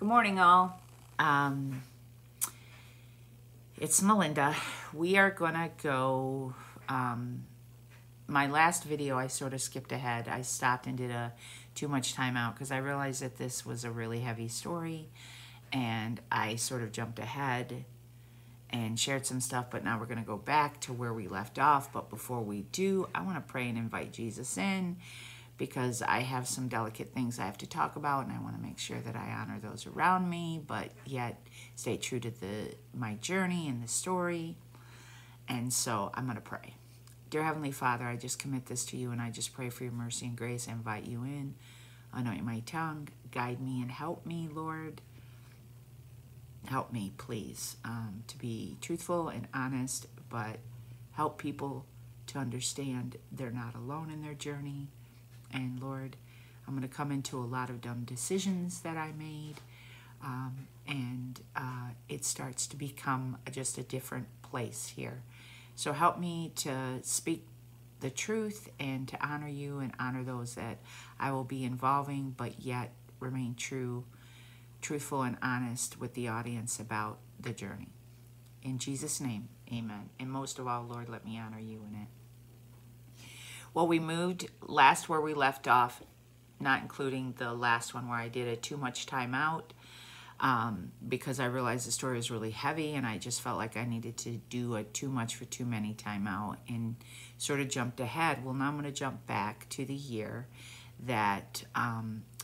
Good morning, all. Um, it's Melinda. We are gonna go. My last video, I sort of skipped ahead. I stopped and did a too much time out because I realized that this was a really heavy story, and I sort of jumped ahead and shared some stuff. But now we're gonna go back to where we left off. But before we do, I want to pray and invite Jesus in, because I have some delicate things I have to talk about, and I want to make sure that I honor those around me, but yet stay true to my journey and the story. And so I'm going to pray. Dear Heavenly Father, I just commit this to you, and I just pray for your mercy and grace. I invite you in. Anoint my tongue. Guide me and help me, Lord. Help me, please, to be truthful and honest, but help people to understand they're not alone in their journey. And Lord, I'm going to come into a lot of dumb decisions that I made, and it starts to become just a different place here. So help me to speak the truth and to honor you and honor those that I will be involving, but yet remain truthful and honest with the audience about the journey. In Jesus' name, amen. And most of all, Lord, let me honor you in it. Well, we moved last where we left off, not including the last one where I did a too much time out, because I realized the story was really heavy, and I just felt like I needed to do a too much for too many time out, and sort of jumped ahead. Well, now I'm going to jump back to the year that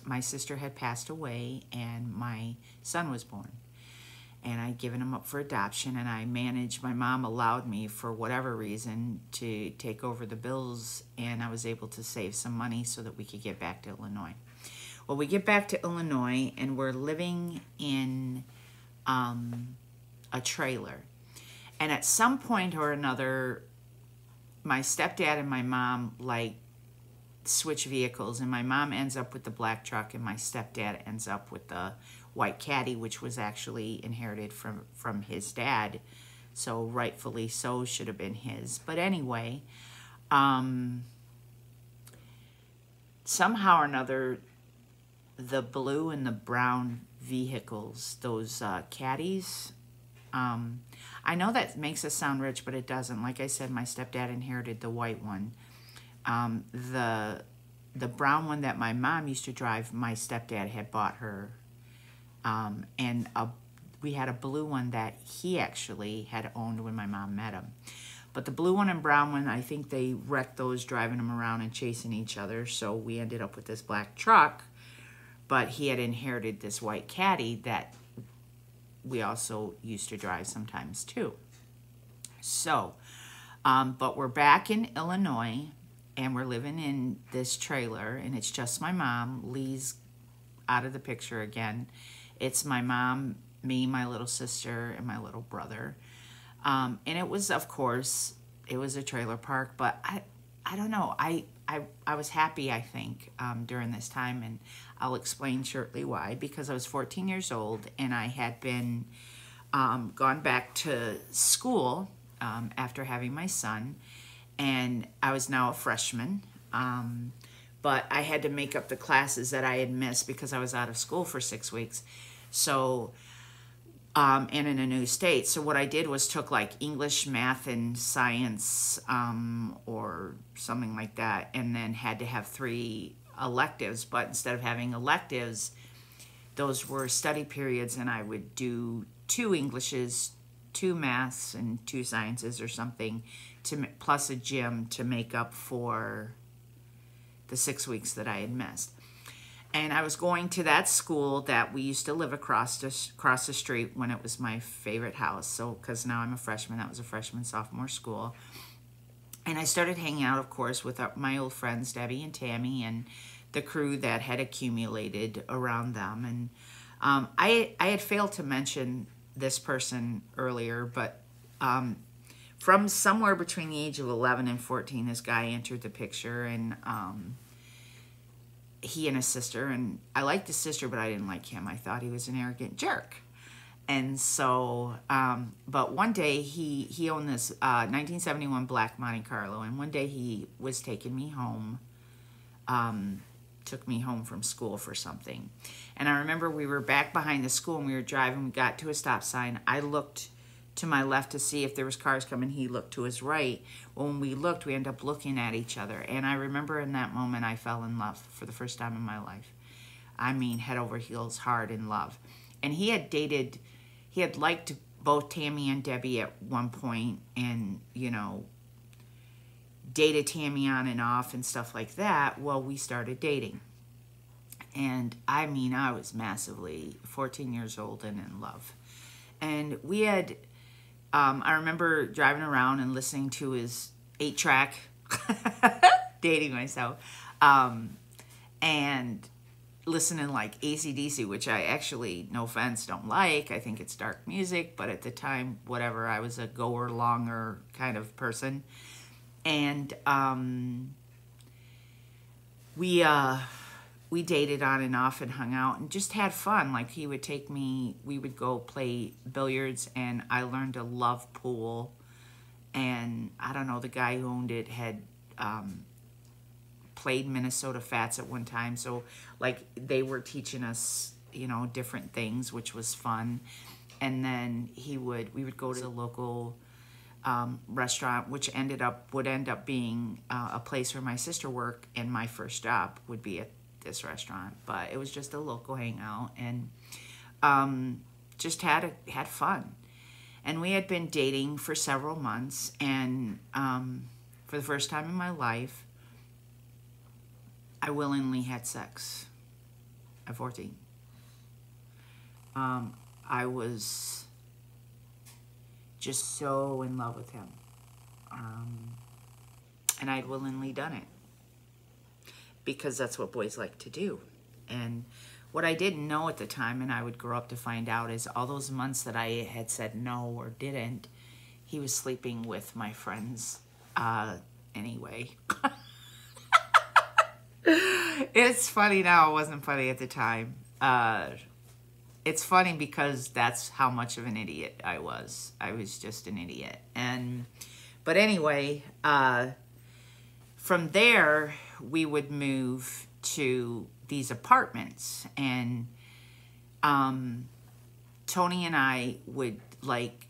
my sister had passed away and my son was born. And I'd given him up for adoption, and I managed, my mom allowed me, for whatever reason, to take over the bills, and I was able to save some money so that we could get back to Illinois. Well, we get back to Illinois, and we're living in a trailer. And at some point or another, my stepdad and my mom, switch vehicles, and my mom ends up with the black truck, and my stepdad ends up with the white caddy, which was actually inherited from his dad, so rightfully so should have been his. But anyway, somehow or another, the blue and the brown vehicles, those caddies, I know that makes us sound rich, but it doesn't. Like I said, my stepdad inherited the white one. The brown one that my mom used to drive, my stepdad had bought her. And we had a blue one that he actually had owned when my mom met him. But the blue one and brown one, I think they wrecked those driving them around and chasing each other. So we ended up with this black truck. But he had inherited this white caddy that we also used to drive sometimes too. So, but we're back in Illinois, and we're living in this trailer, and it's just my mom. Lee's out of the picture again. It's my mom, me, my little sister, and my little brother. And it was, of course, it was a trailer park, but I don't know. I was happy, I think, during this time, and I'll explain shortly why. Because I was 14 years old, and I had been gone back to school after having my son, and I was now a freshman. But I had to make up the classes that I had missed because I was out of school for 6 weeks. So, and in a new state. So what I did was took like English, math, and science, or something like that, and then had to have 3 electives. But instead of having electives, those were study periods, and I would do 2 Englishes, 2 maths, and 2 sciences or something, plus a gym to make up for the 6 weeks that I had missed. And I was going to that school that we used to live across the street when it was my favorite house. So, because now I'm a freshman, that was a freshman sophomore school. And I started hanging out, of course, with my old friends, Debbie and Tammy, and the crew that had accumulated around them. And I had failed to mention this person earlier, but from somewhere between the age of 11 and 14, this guy entered the picture, and he and his sister, and I liked his sister, but I didn't like him. I thought he was an arrogant jerk. And so, but one day he owned this 1971 black Monte Carlo, and one day he was taking me home took me home from school for something. And I remember we were back behind the school and we were driving. We got to a stop sign. I looked to my left to see if there was cars coming. He looked to his right. When we looked, we ended up looking at each other. And I remember in that moment, I fell in love for the first time in my life. I mean, head over heels, hard in love. And he had liked both Tammy and Debbie at one point, and, you know, dated Tammy on and off and stuff like that. Well, we started dating. And I mean, I was massively 14 years old and in love. And we had, I remember driving around and listening to his 8-track, dating myself, and listening like AC/DC, which I actually, no offense, don't like. I think it's dark music, but at the time, whatever, I was a goer-longer kind of person. And we dated on and off and hung out and just had fun. Like, he would take me, we would go play billiards, and I learned to love pool. And I don't know, the guy who owned it had played Minnesota Fats at one time. So, like, they were teaching us, you know, different things, which was fun. And then we would go to the local restaurant, which would end up being a place where my sister worked, and my first job would be at this restaurant. But it was just a local hangout, and just had fun. And we had been dating for several months, and for the first time in my life, I willingly had sex at 14. I was just so in love with him. And I'd willingly done it because that's what boys like to do. And what I didn't know at the time, and I would grow up to find out, is all those months that I had said no or didn't, he was sleeping with my friends anyway. It's funny now. It wasn't funny at the time. It's funny because that's how much of an idiot I was. I was just an idiot. But anyway, from there, we would move to these apartments. And Tony and I would, like,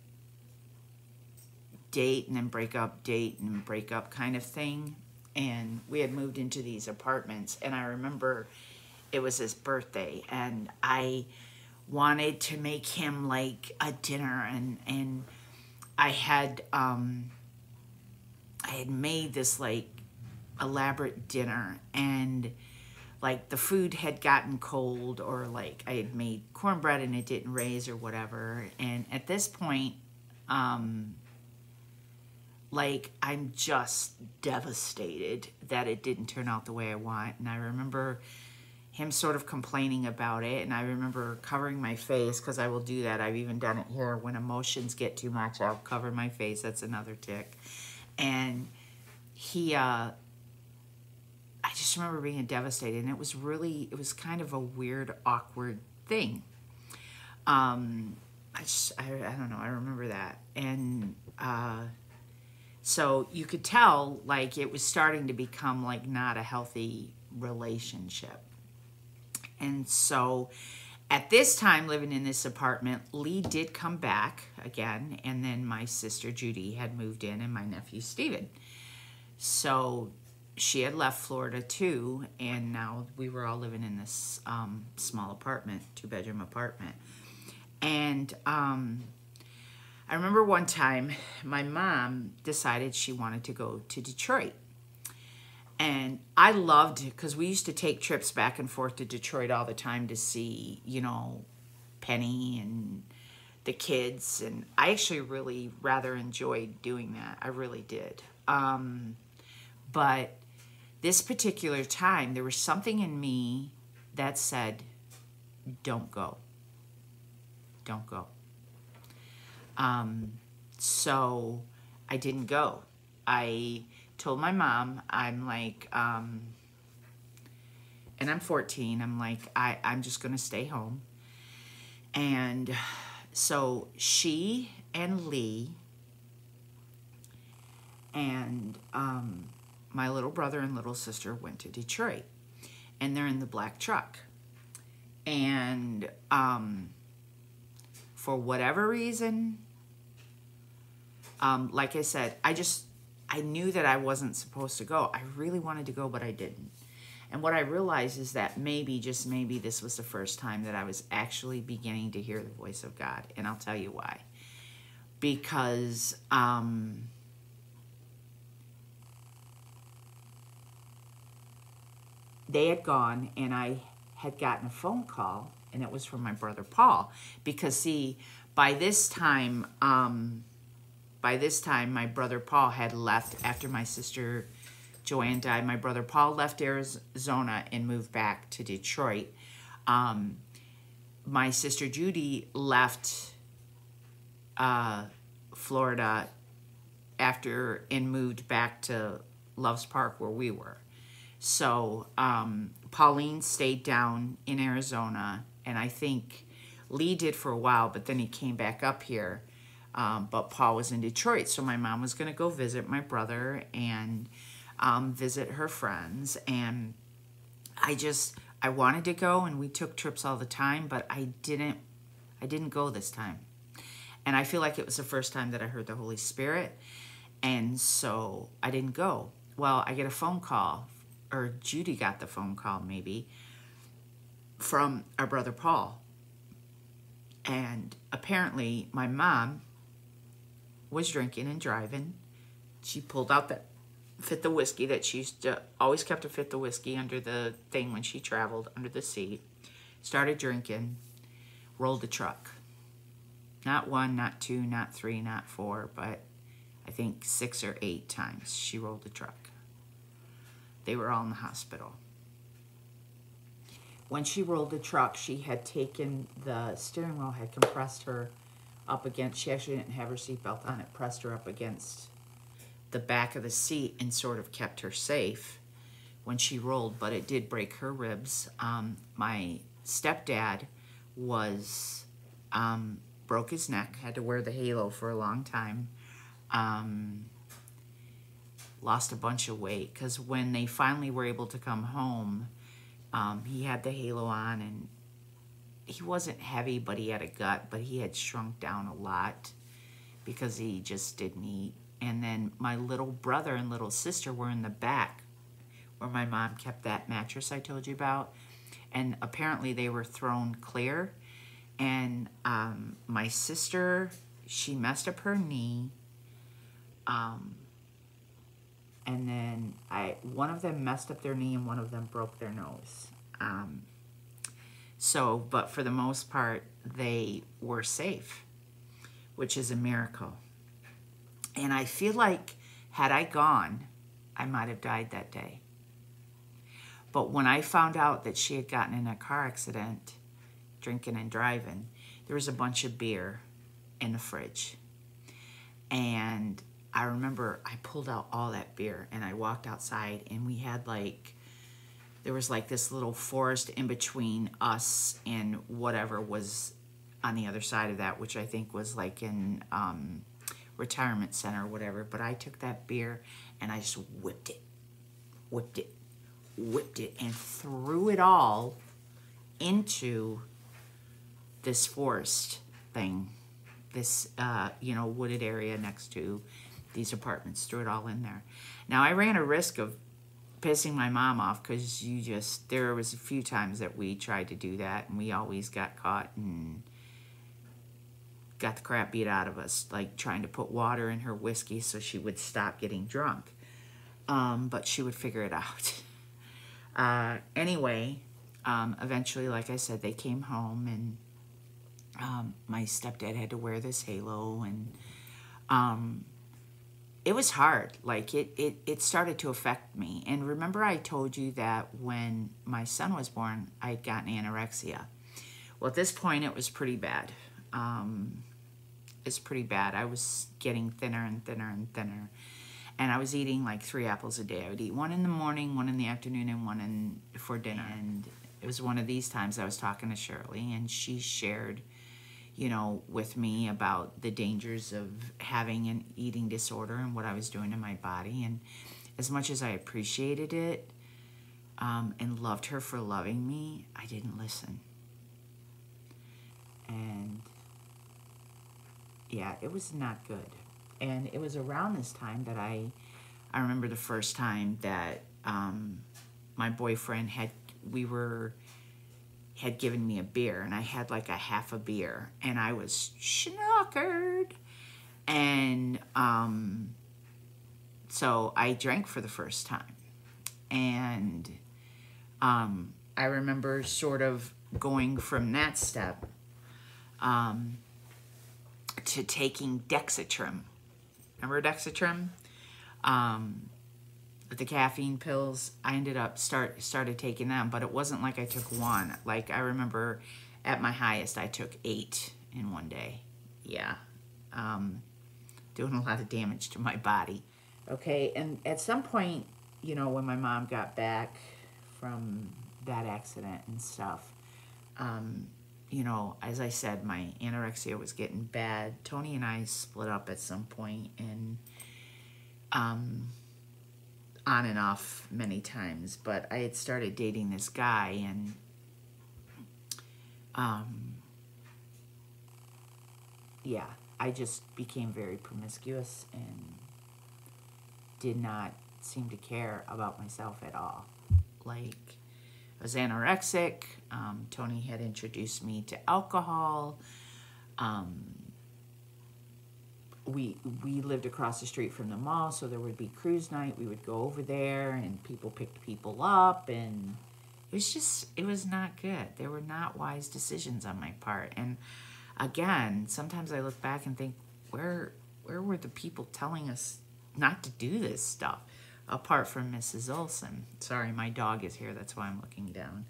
date and then break up, date and break up kind of thing. And we had moved into these apartments. And I remember it was his birthday. And I wanted to make him like a dinner, and I had made this like elaborate dinner, and like the food had gotten cold, or like I had made cornbread and it didn't raise or whatever. And at this point, like, I'm just devastated that it didn't turn out the way I want. And I remember him sort of complaining about it, and I remember covering my face, because I will do that. I've even done it here. When emotions get too much, I'll cover my face. That's another tick. And I just remember being devastated, and it was kind of a weird, awkward thing. I don't know, I remember that. And so you could tell, like, it was starting to become like not a healthy relationship. And so at this time, living in this apartment, Lee did come back again, and then my sister Judy had moved in, and my nephew Steven. So she had left Florida too, and now we were all living in this small apartment, 2-bedroom apartment. And I remember one time my mom decided she wanted to go to Detroit. And I loved it, because we used to take trips back and forth to Detroit all the time to see, you know, Penny and the kids. And I actually really rather enjoyed doing that. I really did. But this particular time, there was something in me that said, don't go. Don't go. So I didn't go. I told my mom, I'm like, and I'm 14, I'm like, I'm just going to stay home. And so she and Lee and my little brother and little sister went to Detroit. and they're in the black truck. And for whatever reason, like I said, I knew that I wasn't supposed to go. I really wanted to go, but I didn't. And what I realized is that maybe, just maybe, this was the first time that I was actually beginning to hear the voice of God. And I'll tell you why. Because they had gone, and I had gotten a phone call, and it was from my brother Paul. Because, see, by this time, my brother Paul had left after my sister Joanne died. My brother Paul left Arizona and moved back to Detroit. My sister Judy left Florida after and moved back to Loves Park, where we were. So Pauline stayed down in Arizona, and I think Lee did for a while, but then he came back up here. But Paul was in Detroit, so my mom was going to go visit my brother and visit her friends. And I wanted to go, and we took trips all the time, but I didn't go this time. And I feel like it was the first time that I heard the Holy Spirit, and so I didn't go. Well, I get a phone call, or Judy got the phone call maybe, from our brother Paul. And apparently my mom was drinking and driving. She pulled out that fifth of whiskey that she used to, always kept a fifth of whiskey under the thing when she traveled, under the seat. Started drinking, rolled the truck. Not 1, not 2, not 3, not 4, but I think 6 or 8 times she rolled the truck. They were all in the hospital. When she rolled the truck, she had taken the steering wheel, had compressed her up against, she actually didn't have her seatbelt on, it pressed her up against the back of the seat and sort of kept her safe when she rolled, but it did break her ribs. My stepdad was, broke his neck, had to wear the halo for a long time. Lost a bunch of weight, because when they finally were able to come home, he had the halo on, and he wasn't heavy, but he had a gut, but he had shrunk down a lot because he just didn't eat. And then my little brother and little sister were in the back where my mom kept that mattress I told you about, and apparently they were thrown clear. And my sister, she messed up her knee, and then one of them messed up their knee and one of them broke their nose. But for the most part, they were safe, which is a miracle. And I feel like had I gone, I might have died that day. But when I found out that she had gotten in a car accident, drinking and driving, there was a bunch of beer in the fridge. And I remember I pulled out all that beer and I walked outside, and we had there was this little forest in between us and whatever was on the other side of that, which I think was in retirement center or whatever. But I took that beer and I just whipped it, and threw it all into this forest thing, this, wooded area next to these apartments. Threw it all in there. Now, I ran a risk of pissing my mom off, because there was a few times that we tried to do that, and we always got caught and got the crap beat out of us, trying to put water in her whiskey so she would stop getting drunk. But she would figure it out. Anyway, eventually, like I said, they came home, and my stepdad had to wear this halo, and it was hard. It started to affect me. And remember I told you that when my son was born, I had gotten anorexia. Well, at this point, it was pretty bad. It's pretty bad. I was getting thinner and thinner and thinner. And I was eating 3 apples a day. I would eat 1 in the morning, 1 in the afternoon, and 1 for dinner. And it was one of these times I was talking to Shirley, and she shared, with me about the dangers of having an eating disorder and what I was doing to my body. And as much as I appreciated it, and loved her for loving me, I didn't listen. And yeah, it was not good. And it was around this time that I remember the first time that my boyfriend had given me a beer, and I had like a half a beer, and I was schnockered. And so I drank for the first time. And I remember sort of going from that step to taking Dexatrim. Remember Dexatrim? The caffeine pills. I ended up started taking them, but it wasn't like I took one. Like I remember at my highest, I took 8 in one day. Yeah. Doing a lot of damage to my body. Okay, and at some point, you know, when my mom got back from that accident and stuff, you know, as I said, my anorexia was getting bad. Tony and I split up at some point, and on and off many times, but I had started dating this guy, and yeah, I just became very promiscuous and did not seem to care about myself at all. Like, I was anorexic. Tony had introduced me to alcohol. We lived across the street from the mall, so there would be cruise night. We would go over there, and people picked people up, and it was not good. There were not wise decisions on my part. And again, sometimes I look back and think, where were the people telling us not to do this stuff? Apart from Mrs. Olson. Sorry, my dog is here. That's why I'm looking down.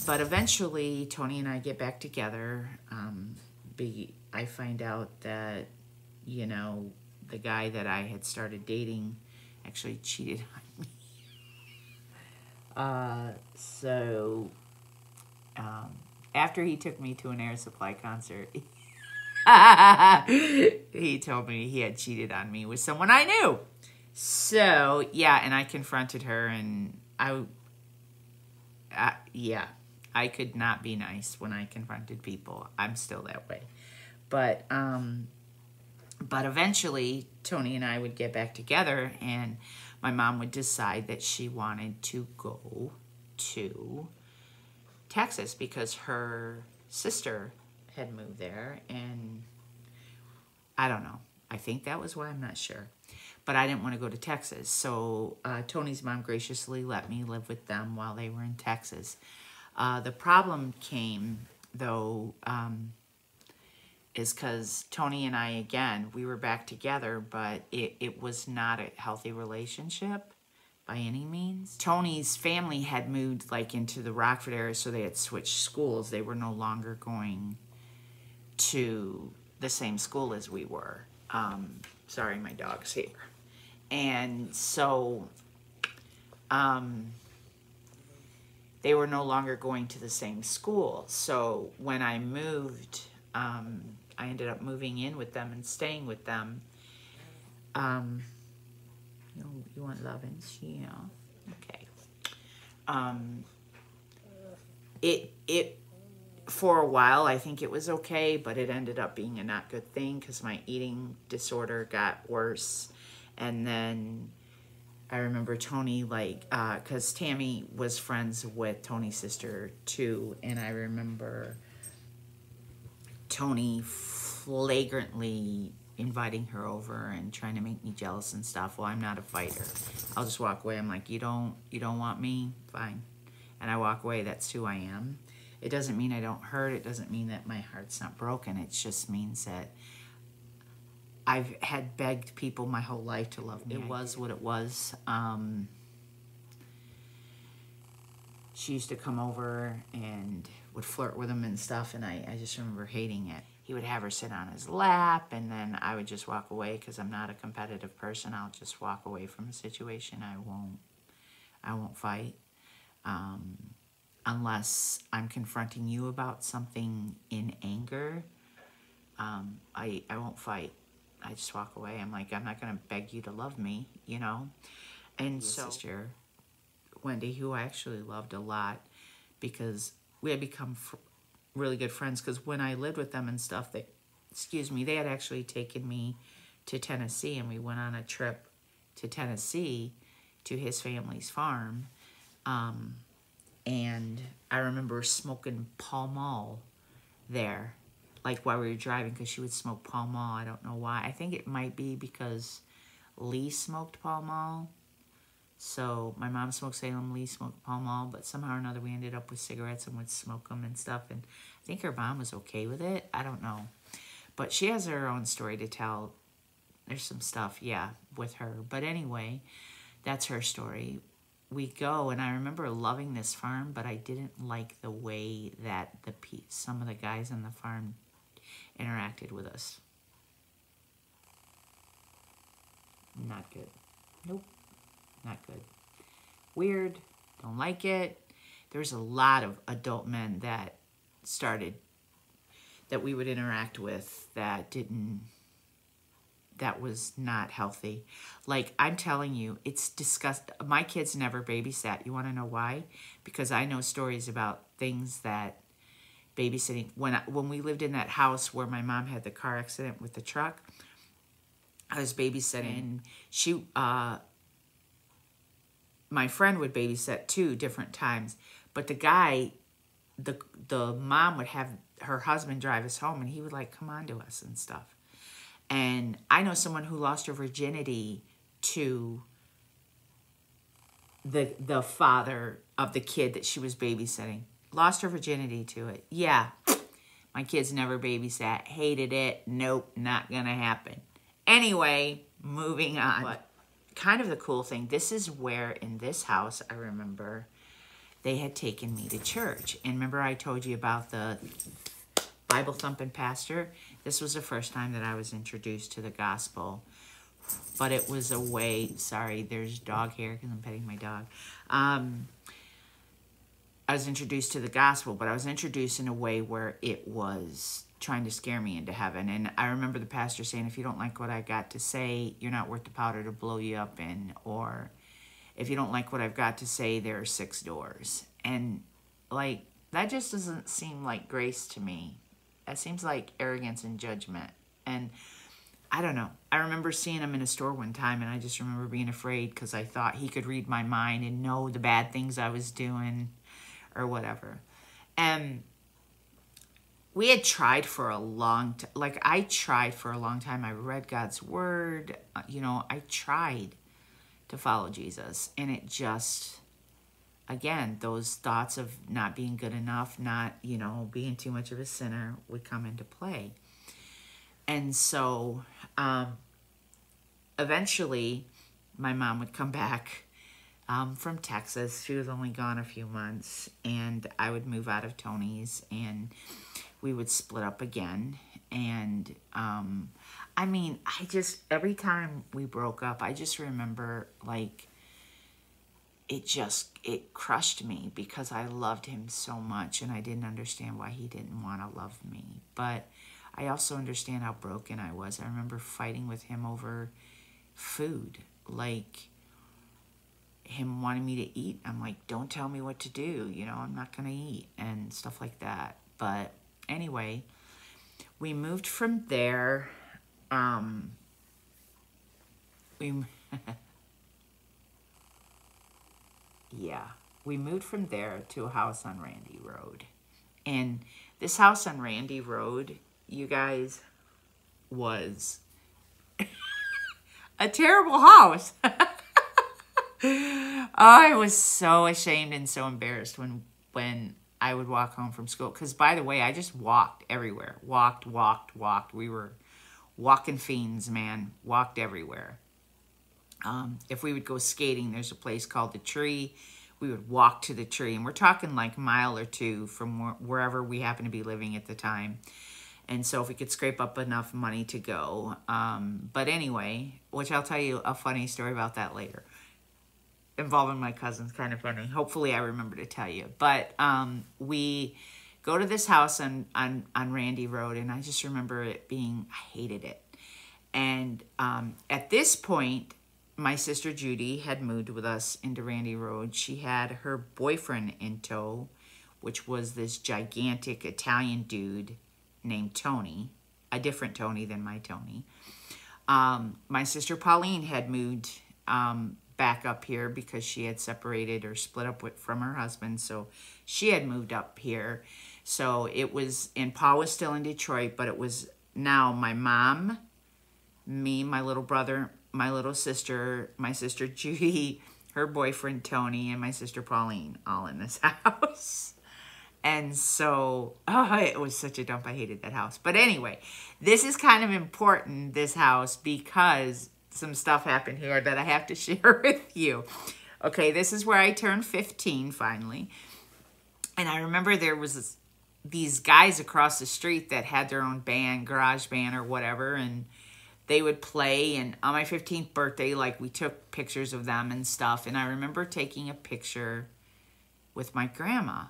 But eventually, Tony and I get back together. I find out that, you know, the guy that I had started dating actually cheated on me. After he took me to an Air Supply concert, he told me he had cheated on me with someone I knew. So, yeah, and I confronted her, and I could not be nice when I confronted people. I'm still that way. But eventually, Tony and I would get back together, and my mom would decide that she wanted to go to Texas because her sister had moved there, and I don't know. I think that was why, I'm not sure. But I didn't want to go to Texas. So Tony's mom graciously let me live with them while they were in Texas. The problem came, though, is because Tony and I, again, we were back together, but it was not a healthy relationship by any means. Tony's family had moved like into the Rockford area, so they had switched schools. They were no longer going to the same school as we were. Sorry, my dog's here. And so they were no longer going to the same school. So when I moved, I ended up moving in with them and staying with them. You want love and yeah. Okay. It for a while, I think it was okay, but it ended up being a not good thing because my eating disorder got worse. And then I remember Tony, like, because Tammy was friends with Tony's sister too, and I remember Tony flagrantly inviting her over and trying to make me jealous and stuff. Well, I'm not a fighter. I'll just walk away. I'm like, you don't want me? Fine. And I walk away. That's who I am. It doesn't mean I don't hurt. It doesn't mean that my heart's not broken. It just means that I've had begged people my whole life to love me. It was what it was. She used to come over and would flirt with him and stuff, and I just remember hating it. He would have her sit on his lap, and then I would just walk away because I'm not a competitive person. I'll just walk away from a situation. I won't fight. Unless I'm confronting you about something in anger, I won't fight. I just walk away. I'm like, I'm not going to beg you to love me, you know? And so sister, Wendy, who I actually loved a lot because we had become really good friends, because when I lived with them and stuff, they had actually taken me to Tennessee, and we went on a trip to Tennessee to his family's farm. And I remember smoking Pall Mall there, like while we were driving, because she would smoke Pall Mall. I don't know why. I think it might be because Lee smoked Pall Mall. So my mom smoked Salem, Lee smoked Pall Mall, but somehow or another we ended up with cigarettes and would smoke them and stuff. And I think her mom was okay with it. I don't know. But she has her own story to tell. There's some stuff, yeah, with her. But anyway, that's her story. We go, and I remember loving this farm, but I didn't like the way that some of the guys on the farm interacted with us. Not good. Nope. Not good. Weird. Don't like it. There's a lot of adult men that we would interact with that was not healthy. Like, I'm telling you, it's disgusting. My kids never babysat. You want to know why? Because I know stories about things that babysitting. When we lived in that house where my mom had the car accident with the truck, I was babysitting. My friend would babysit 2 different times, but the mom would have her husband drive us home, and he would like come on to us and stuff. And I know someone who lost her virginity to the father of the kid that she was babysitting. Lost her virginity to it. Yeah, my kids never babysat. Hated it. Nope, not gonna happen. Anyway, moving on. But kind of the cool thing, this is where in this house, I remember they had taken me to church. And remember I told you about the Bible thumping pastor? This was the first time that I was introduced to the gospel. But it was a way, sorry, there's dog hair because I'm petting my dog. I was introduced to the gospel, but I was introduced in a way where it was trying to scare me into heaven. And I remember the pastor saying, if you don't like what I got to say, you're not worth the powder to blow you up in. Or if you don't like what I've got to say, there are 6 doors. And like, that just doesn't seem like grace to me. That seems like arrogance and judgment. And I don't know. I remember seeing him in a store one time, and I just remember being afraid because I thought he could read my mind and know the bad things I was doing or whatever. And we had tried for a long time. Like, I tried for a long time. I read God's word. You know, I tried to follow Jesus. And it just, again, those thoughts of not being good enough, not, you know, being too much of a sinner would come into play. And so, eventually, my mom would come back from Texas. She was only gone a few months. And I would move out of Tony's, and we would split up again. And, I mean, every time we broke up, I just remember, like, it crushed me because I loved him so much, and I didn't understand why he didn't want to love me. But I also understand how broken I was. I remember fighting with him over food, like him wanting me to eat. I'm like, don't tell me what to do, you know, I'm not going to eat, and stuff like that. But anyway, we moved from there. We moved from there to a house on Randy Road. And this house on Randy Road, you guys, was a terrible house. I was so ashamed and so embarrassed when I would walk home from school. Because, by the way, I just walked everywhere. Walked. We were walking fiends, man. Walked everywhere. If we would go skating, there's a place called The Tree. We would walk to the tree. And we're talking like a mile or 2 from wherever we happened to be living at the time. And so if we could scrape up enough money to go. But anyway, which I'll tell you a funny story about that later. Involving my cousins, kind of funny. Hopefully I remember to tell you. But we go to this house on Randy Road, and I just remember it being, I hated it. And at this point, my sister Judy had moved with us into Randy Road. She had her boyfriend in tow, which was this gigantic Italian dude named Tony, a different Tony than my Tony. My sister Pauline had moved back up here because she had separated or split up from her husband, so she had moved up here. So it was, and Paul was still in Detroit, but it was now my mom, me, my little brother, my little sister, my sister Judy, her boyfriend Tony, and my sister Pauline all in this house. And so, oh, it was such a dump. I hated that house. But anyway, this is kind of important, this house, because some stuff happened here that I have to share with you. Okay, this is where I turned 15 finally. And I remember there was these guys across the street that had their own band, garage band or whatever, and they would play. And on my 15th birthday, like, we took pictures of them and stuff. And I remember taking a picture with my grandma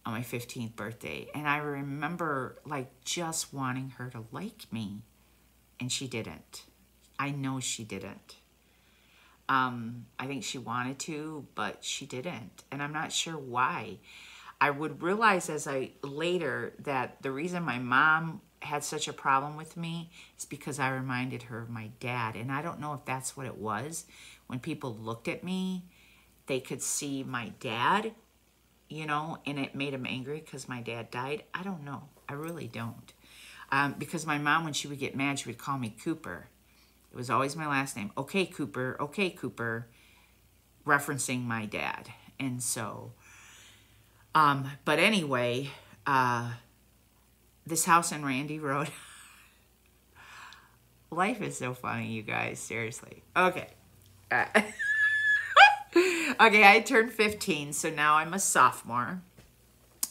on my 15th birthday. And I remember, like, just wanting her to like me. And she didn't. I know she didn't. I think she wanted to, but she didn't. And I'm not sure why. I would realize later that the reason my mom had such a problem with me is because I reminded her of my dad. And I don't know if that's what it was. When people looked at me, they could see my dad, you know, and it made them angry because my dad died. I don't know. I really don't. Because my mom, when she would get mad, she would call me Cooper. It was always my last name. Okay, Cooper, referencing my dad. And so, but anyway, this house in Randy Road, life is so funny, you guys, seriously. Okay. Okay, I turned 15, so now I'm a sophomore.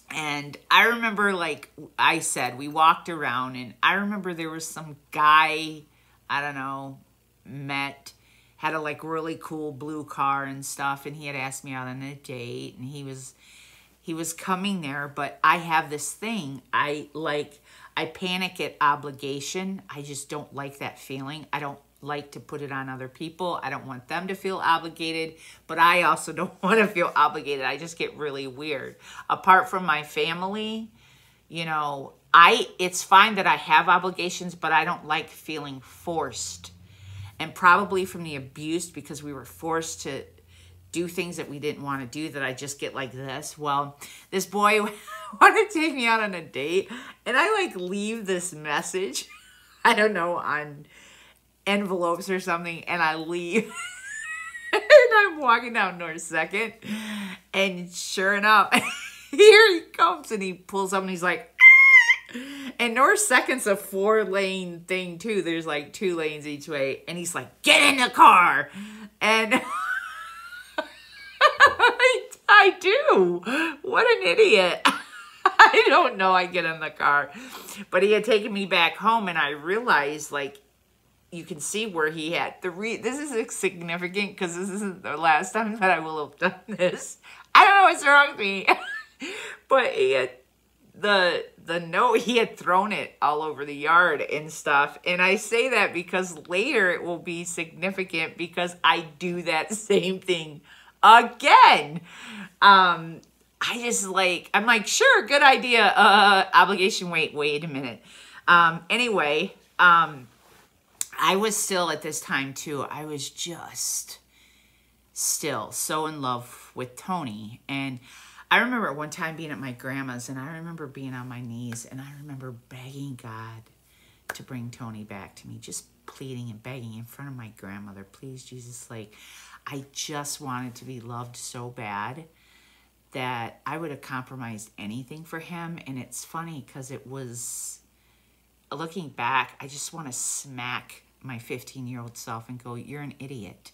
And I remember, like I said, we walked around, and I remember there was some guy, I don't know, had a like really cool blue car and stuff, and he had asked me out on a date, and he was coming there. But I have this thing, I panic at obligation. I just don't like that feeling. I don't like to put it on other people. I don't want them to feel obligated, but I also don't want to feel obligated. I just get really weird. Apart from my family, you know, it's fine that I have obligations, but I don't like feeling forced. And probably from the abuse, because we were forced to do things that we didn't want to do, that I just get like this. Well, this boy wanted to take me out on a date, and I like leave this message, I don't know, on envelopes or something, and I leave. And I'm walking down North 2nd, and sure enough, here he comes, and he pulls up, and he's like, and North 2nd's a 4-lane thing too. There's like 2 lanes each way, and he's like, get in the car. And I do. What an idiot. I don't know. I get in the car, but he had taken me back home, and I realized, like, you can see where he had this is significant because this isn't the last time that I will have done this. I don't know what's wrong with me. But he had the note, he had thrown it all over the yard and stuff. And I say that because later it will be significant because I do that same thing again. I'm like, sure, good idea. Obligation, wait a minute. Anyway, I was still at this time too, I was just still so in love with Tony. And I remember one time being at my grandma's, and I remember being on my knees, and I remember begging God to bring Tony back to me, just pleading and begging in front of my grandmother, please, Jesus, like, I just wanted to be loved so bad that I would have compromised anything for him. And it's funny because it was, looking back, I just want to smack my 15-year-old self and go, you're an idiot.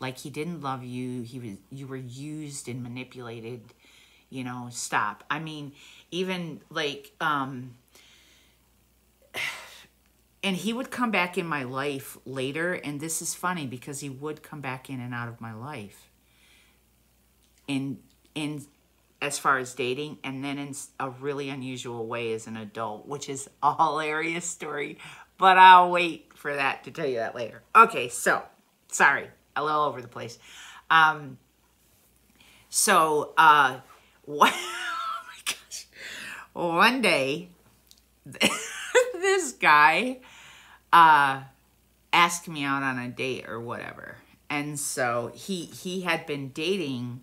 Like, he didn't love you. You were used and manipulated, you know, stop. I mean, even like, and he would come back in my life later. And this is funny because he would come back in and out of my life in as far as dating, and then in a really unusual way as an adult, which is a hilarious story. but I'll wait for that to tell you that later. Okay, so, sorry, a little over the place. What, oh my gosh. One day, this guy asked me out on a date or whatever. And so he had been dating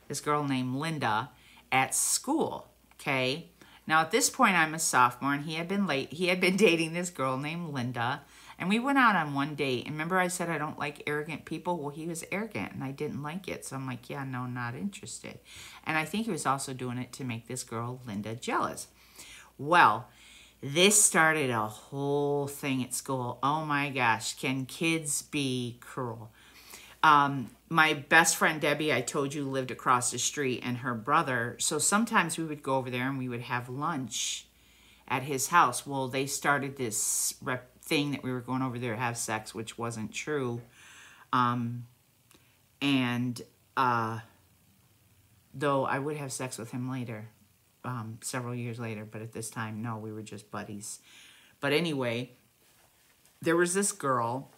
this girl named Linda at school, okay? Now, at this point, I'm a sophomore, and he had been dating this girl named Linda, and we went out on one date. And remember I said I don't like arrogant people? Well, he was arrogant, and I didn't like it. So I'm like, yeah, no, not interested. And I think he was also doing it to make this girl, Linda, jealous. Well, this started a whole thing at school. Oh, my gosh. Can kids be cruel? My best friend, Debbie, I told you, lived across the street, and her brother. So sometimes we would go over there and we would have lunch at his house. Well, they started this thing that we were going over there to have sex, which wasn't true. Though I would have sex with him later, several years later, but at this time, no, we were just buddies. But anyway, there was this girl,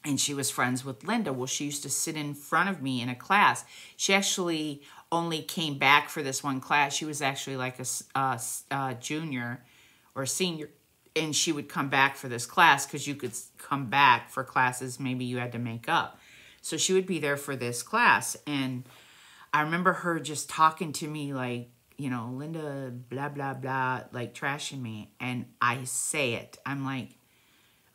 and she was friends with Linda. Well, she used to sit in front of me in a class. She actually only came back for this one class. She was actually like a junior or senior, and she would come back for this class because you could come back for classes maybe you had to make up. So she would be there for this class, and I remember her just talking to me like, you know, Linda, blah, blah, blah, like trashing me, and I say it. I'm like,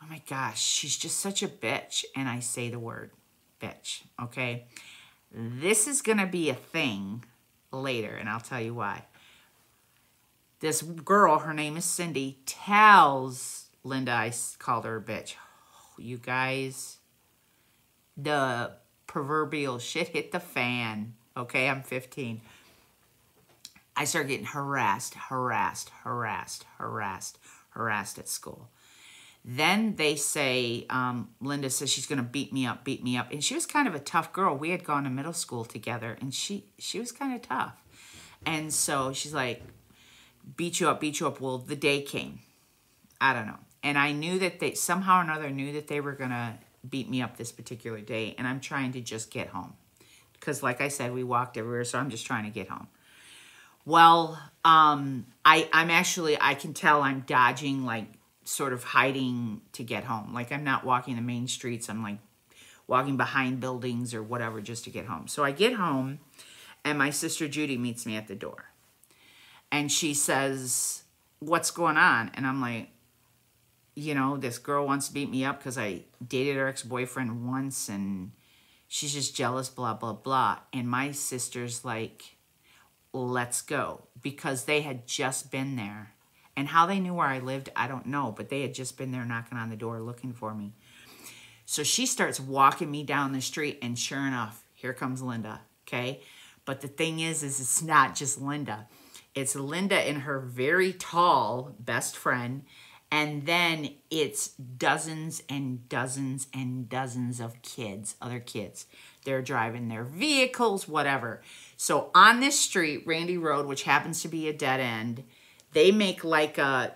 oh my gosh, she's just such a bitch. And I say the word bitch, okay? This is going to be a thing later, and I'll tell you why. This girl, her name is Cindy, tells Linda I called her a bitch. Oh, you guys, the proverbial shit hit the fan, okay? I'm 15. I start getting harassed at school. Then they say, Linda says she's going to beat me up. And she was kind of a tough girl. We had gone to middle school together, and she was kind of tough. And so she's like, beat you up. Well, the day came. I don't know. And I knew that they, somehow or another, knew that they were going to beat me up this particular day. And I'm trying to just get home. Because like I said, we walked everywhere, so I'm just trying to get home. Well, I can tell I'm dodging, like, sort of hiding to get home. Like, I'm not walking the main streets. I'm like walking behind buildings or whatever just to get home. So I get home, and my sister Judy meets me at the door. And she says, what's going on? And I'm like, you know, this girl wants to beat me up because I dated her ex-boyfriend once, and she's just jealous, blah, blah, blah. And my sister's like, let's go. Because they had just been there. And how they knew where I lived, I don't know. But they had just been there knocking on the door looking for me. So she starts walking me down the street. And sure enough, here comes Linda. Okay? But the thing is it's not just Linda. It's Linda and her very tall best friend. And then it's dozens and dozens and dozens of kids, other kids. They're driving their vehicles, whatever. So on this street, Randy Road, which happens to be a dead end, they make like a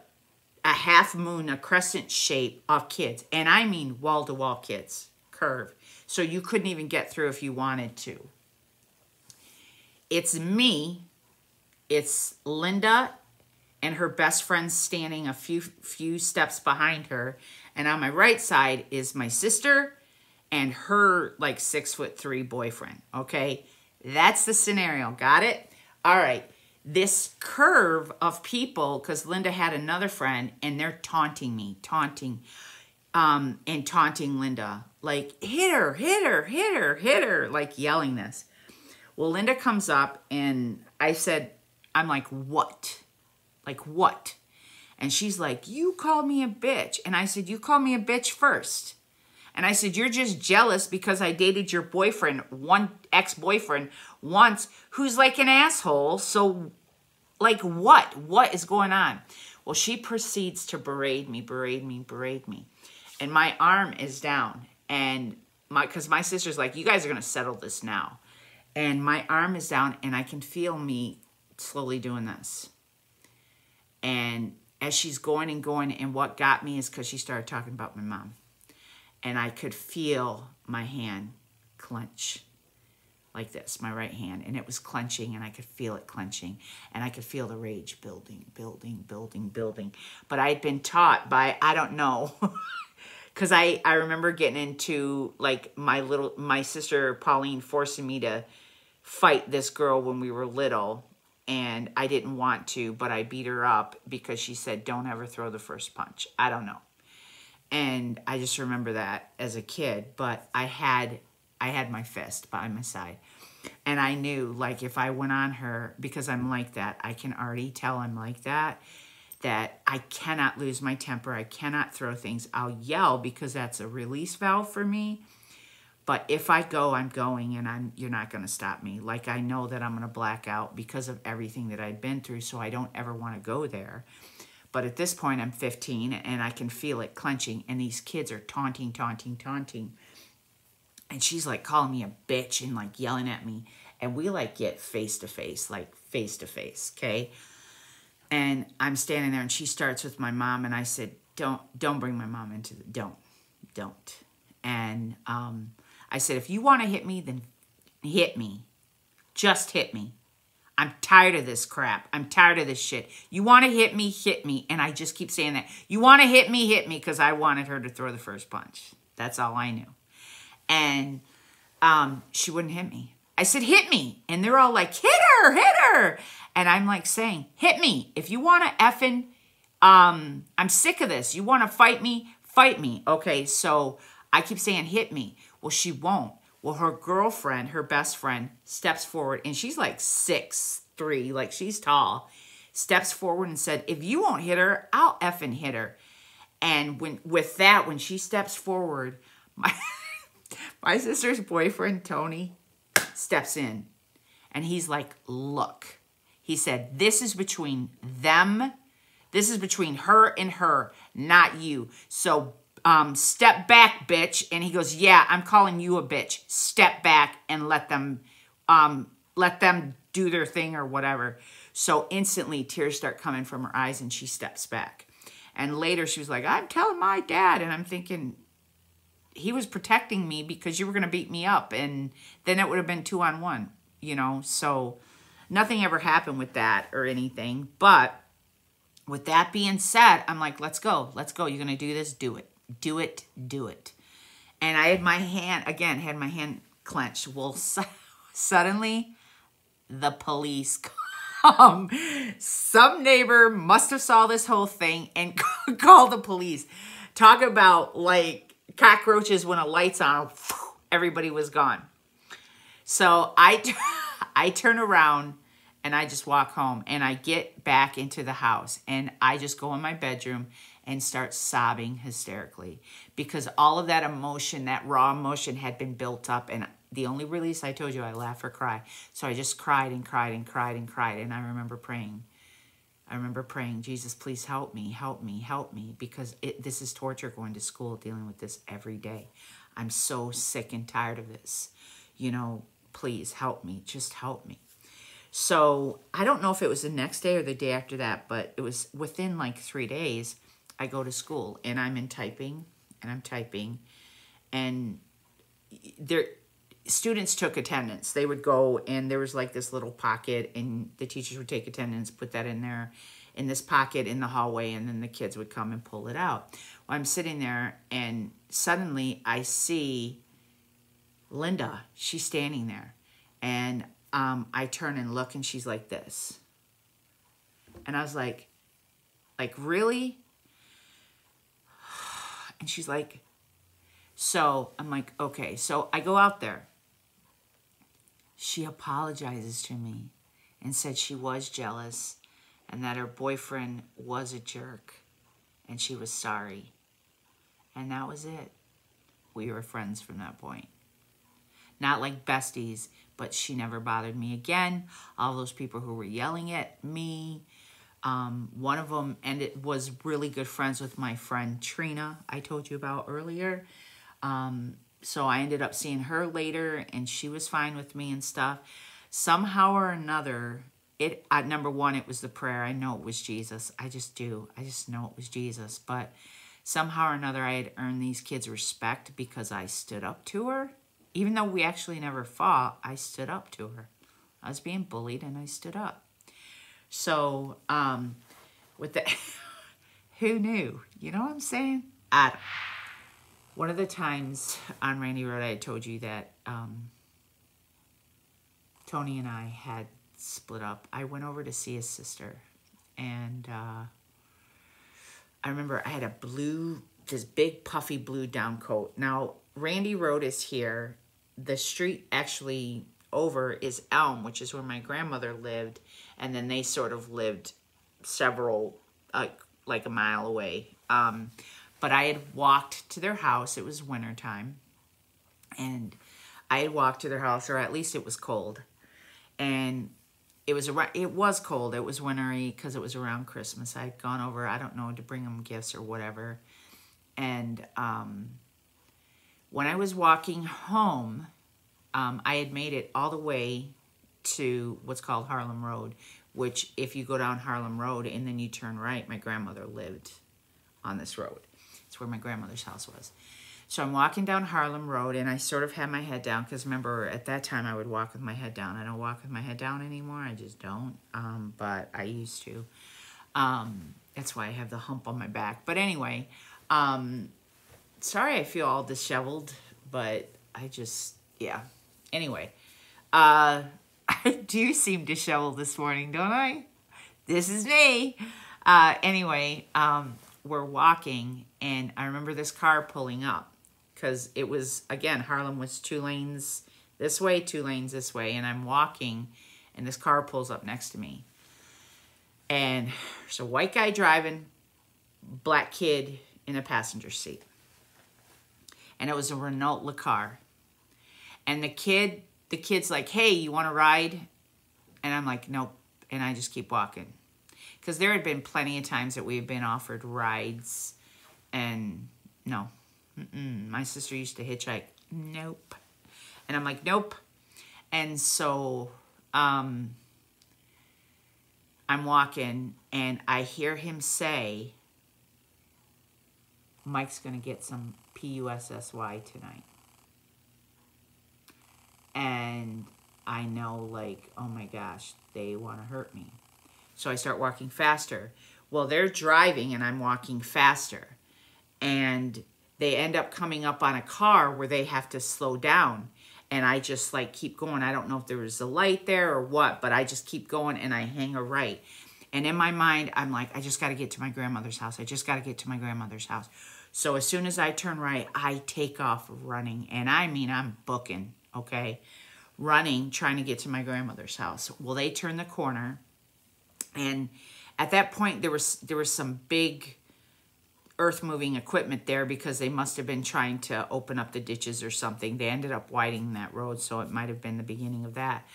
half moon, a crescent shape of kids. And I mean wall-to-wall kids, curve. So you couldn't even get through if you wanted to. It's me, it's Linda and her best friend standing a few steps behind her. And on my right side is my sister and her like 6'3" boyfriend, okay? That's the scenario, got it? All right. This curve of people, because Linda had another friend, and they're taunting me, and taunting Linda. Like, hit her, like yelling this. Well, Linda comes up, and I'm like, what? Like, what? And she's like, you called me a bitch. And I said, you called me a bitch first. And I said, you're just jealous because I dated your boyfriend, one ex-boyfriend once, who's like an asshole. So, like, what? What is going on? Well, she proceeds to berate me. And my arm is down. And because my sister's like, you guys are going to settle this now. And my arm is down, and I can feel me slowly doing this. And as she's going and going. And what got me is because she started talking about my mom. And I could feel my hand clench like this, my right hand. And it was clenching, and I could feel it clenching. And I could feel the rage building, building, building, building. But I had been taught by, I don't know, because I remember getting into, like, my sister Pauline forcing me to fight this girl when we were little. And I didn't want to, but I beat her up because she said, don't ever throw the first punch. I don't know. And I just remember that as a kid. But I had my fist by my side. And I knew, like, if I went on her, because I'm like that, I can already tell I'm like that I cannot lose my temper. I cannot throw things. I'll yell because that's a release valve for me. But if I go, I'm going, and you're not going to stop me. Like, I know that I'm going to black out because of everything that I've been through, so I don't ever want to go there. But at this point, I'm 15, and I can feel it clenching, and these kids are taunting, taunting, taunting. And she's, like, calling me a bitch and, like, yelling at me. And we, like, get face-to-face, like, face-to-face, okay? And I'm standing there, and she starts with my mom, and I said, don't bring my mom into the, don't. And I said, if you want to hit me, then hit me. Just hit me. I'm tired of this crap. I'm tired of this shit. You want to hit me, hit me. And I just keep saying that. You want to hit me, because I wanted her to throw the first punch. That's all I knew. And she wouldn't hit me. I said, hit me. And they're all like, hit her, hit her. And I'm like saying, hit me. If you want to effing, I'm sick of this. You want to fight me? Fight me. Okay, so I keep saying, hit me. Well, she won't. Well, her girlfriend, her best friend, steps forward, and she's like 6'3", like she's tall, steps forward and said, if you won't hit her, I'll effing hit her. And when she steps forward, my sister's boyfriend, Tony, steps in. And he's like, look. He said, this is between them. This is between her and her, not you. So step back, bitch. And he goes, yeah, I'm calling you a bitch. Step back and let them do their thing or whatever. So instantly tears start coming from her eyes, and she steps back. And later she was like, I'm telling my dad. And I'm thinking, he was protecting me because you were going to beat me up. And then it would have been 2-on-1, you know. So nothing ever happened with that or anything. But with that being said, I'm like, let's go. Let's go. You're going to do this? Do it. Do it. Do it. And I had my hand clenched. Well, suddenly the police come. Some neighbor must have saw this whole thing and called the police. Talk about like cockroaches when a light's on. Everybody was gone. So I turn around and I just walk home, and I get back into the house, and I just go in my bedroom and start sobbing hysterically because all of that emotion, that raw emotion, had been built up. And the only release, I told you, I laugh or cry. So I just cried and cried and cried and cried. And I remember praying. Jesus, please help me, help me, help me, because this is torture, going to school, dealing with this every day. I'm so sick and tired of this. You know, please help me, just help me. So I don't know if it was the next day or the day after that, but it was within like 3 days. I go to school, and I'm typing, and students took attendance. They would go, and there was like this little pocket, and the teachers would take attendance, put that in there, in this pocket in the hallway, and then the kids would come and pull it out. Well, I'm sitting there, and suddenly I see Linda. She's standing there, and I turn and look, and she's like this. And I was like, really? And she's like, so I'm like, okay. So I go out there. She apologizes to me and said she was jealous and that her boyfriend was a jerk and she was sorry. And that was it. We were friends from that point. Not like besties, but she never bothered me again. All those people who were yelling at me. One of them was really good friends with my friend Trina, I told you about earlier. So I ended up seeing her later, and she was fine with me and stuff. Somehow or another, number one, it was the prayer. I know it was Jesus. I just do. I just know it was Jesus. But somehow or another, I had earned these kids' respect because I stood up to her. Even though we actually never fought, I stood up to her. I was being bullied and I stood up. So, with that, who knew? You know what I'm saying? One of the times on Randy Road, I told you that Tony and I had split up. I went over to see his sister, and I remember I had this big puffy blue down coat. Now, Randy Road is here. The street actually over is Elm, which is where my grandmother lived, and then they sort of lived several, like a mile away. But I had walked to their house. It was wintertime, and I had walked to their house, or at least it was cold, and it was cold. It was wintry because it was around Christmas. I had gone over, I don't know, to bring them gifts or whatever. And when I was walking home, I had made it all the way to what's called Harlem Road, which if you go down Harlem Road and then you turn right, my grandmother lived on this road. It's where my grandmother's house was. So I'm walking down Harlem Road, and I sort of had my head down, because remember, at that time, I would walk with my head down. I don't walk with my head down anymore. I just don't, but I used to. That's why I have the hump on my back. But anyway, sorry I feel all disheveled, but I just, yeah. Anyway, I do seem disheveled this morning, don't I? This is me. Anyway, we're walking, and I remember this car pulling up, because it was, again, Harlem was 2 lanes this way, 2 lanes this way, and I'm walking, and this car pulls up next to me. And there's a white guy driving, black kid in a passenger seat. And it was a Renault Lacar. And the kid's like, hey, you want to ride? And I'm like, nope. And I just keep walking. Because there had been plenty of times that we had been offered rides, and no. My sister used to hitchhike. Nope. And I'm like, nope. And so I'm walking, and I hear him say, Mike's going to get some PUSSY tonight. And I know, like, oh my gosh, they want to hurt me. So I start walking faster. Well, they're driving, and I'm walking faster. And they end up coming up on a car where they have to slow down. And I just, like, keep going. I don't know if there was a light there or what, but I just keep going, and I hang a right. And in my mind, I'm like, I just got to get to my grandmother's house. I just got to get to my grandmother's house. So as soon as I turn right, I take off running. And I mean, I'm booking, okay? Running, trying to get to my grandmother's house. Well, they turn the corner. And at that point, there was some big earth-moving equipment there, because they must have been trying to open up the ditches or something. They ended up widening that road, so it might have been the beginning of that.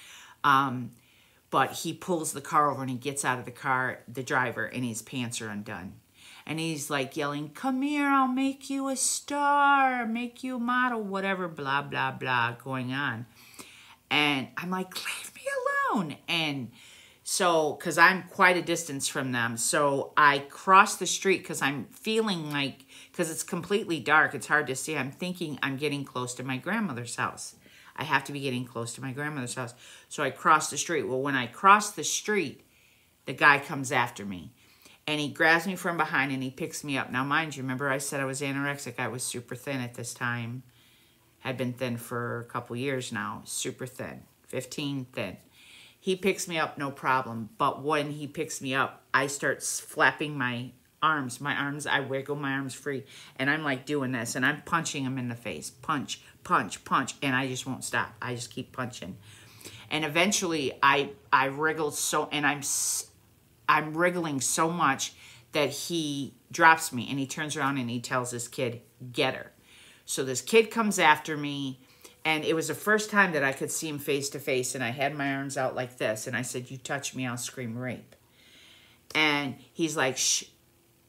But he pulls the car over, and he gets out of the car, the driver, and his pants are undone. And he's like yelling, come here, I'll make you a star, make you a model, whatever, blah, blah, blah, going on. And I'm like, leave me alone. And so, because I'm quite a distance from them, so I cross the street, because I'm feeling like, because it's completely dark, it's hard to see, I'm thinking I'm getting close to my grandmother's house. I have to be getting close to my grandmother's house. So I cross the street. Well, when I cross the street, the guy comes after me. And he grabs me from behind, and he picks me up. Now, mind you, remember I said I was anorexic. I was super thin at this time. Had been thin for a couple years now. Super thin. 15 thin. He picks me up, no problem. But when he picks me up, I start flapping my arms. I wiggle my arms free. And I'm like doing this. And I'm punching him in the face. Punch, punch, punch. And I just won't stop. I just keep punching. And eventually I wriggled so, and I'm wriggling so much that he drops me. And he turns around and he tells this kid, get her. So this kid comes after me. And it was the first time that I could see him face to face, and I had my arms out like this, and I said, you touch me, I'll scream rape. And he's like, shh,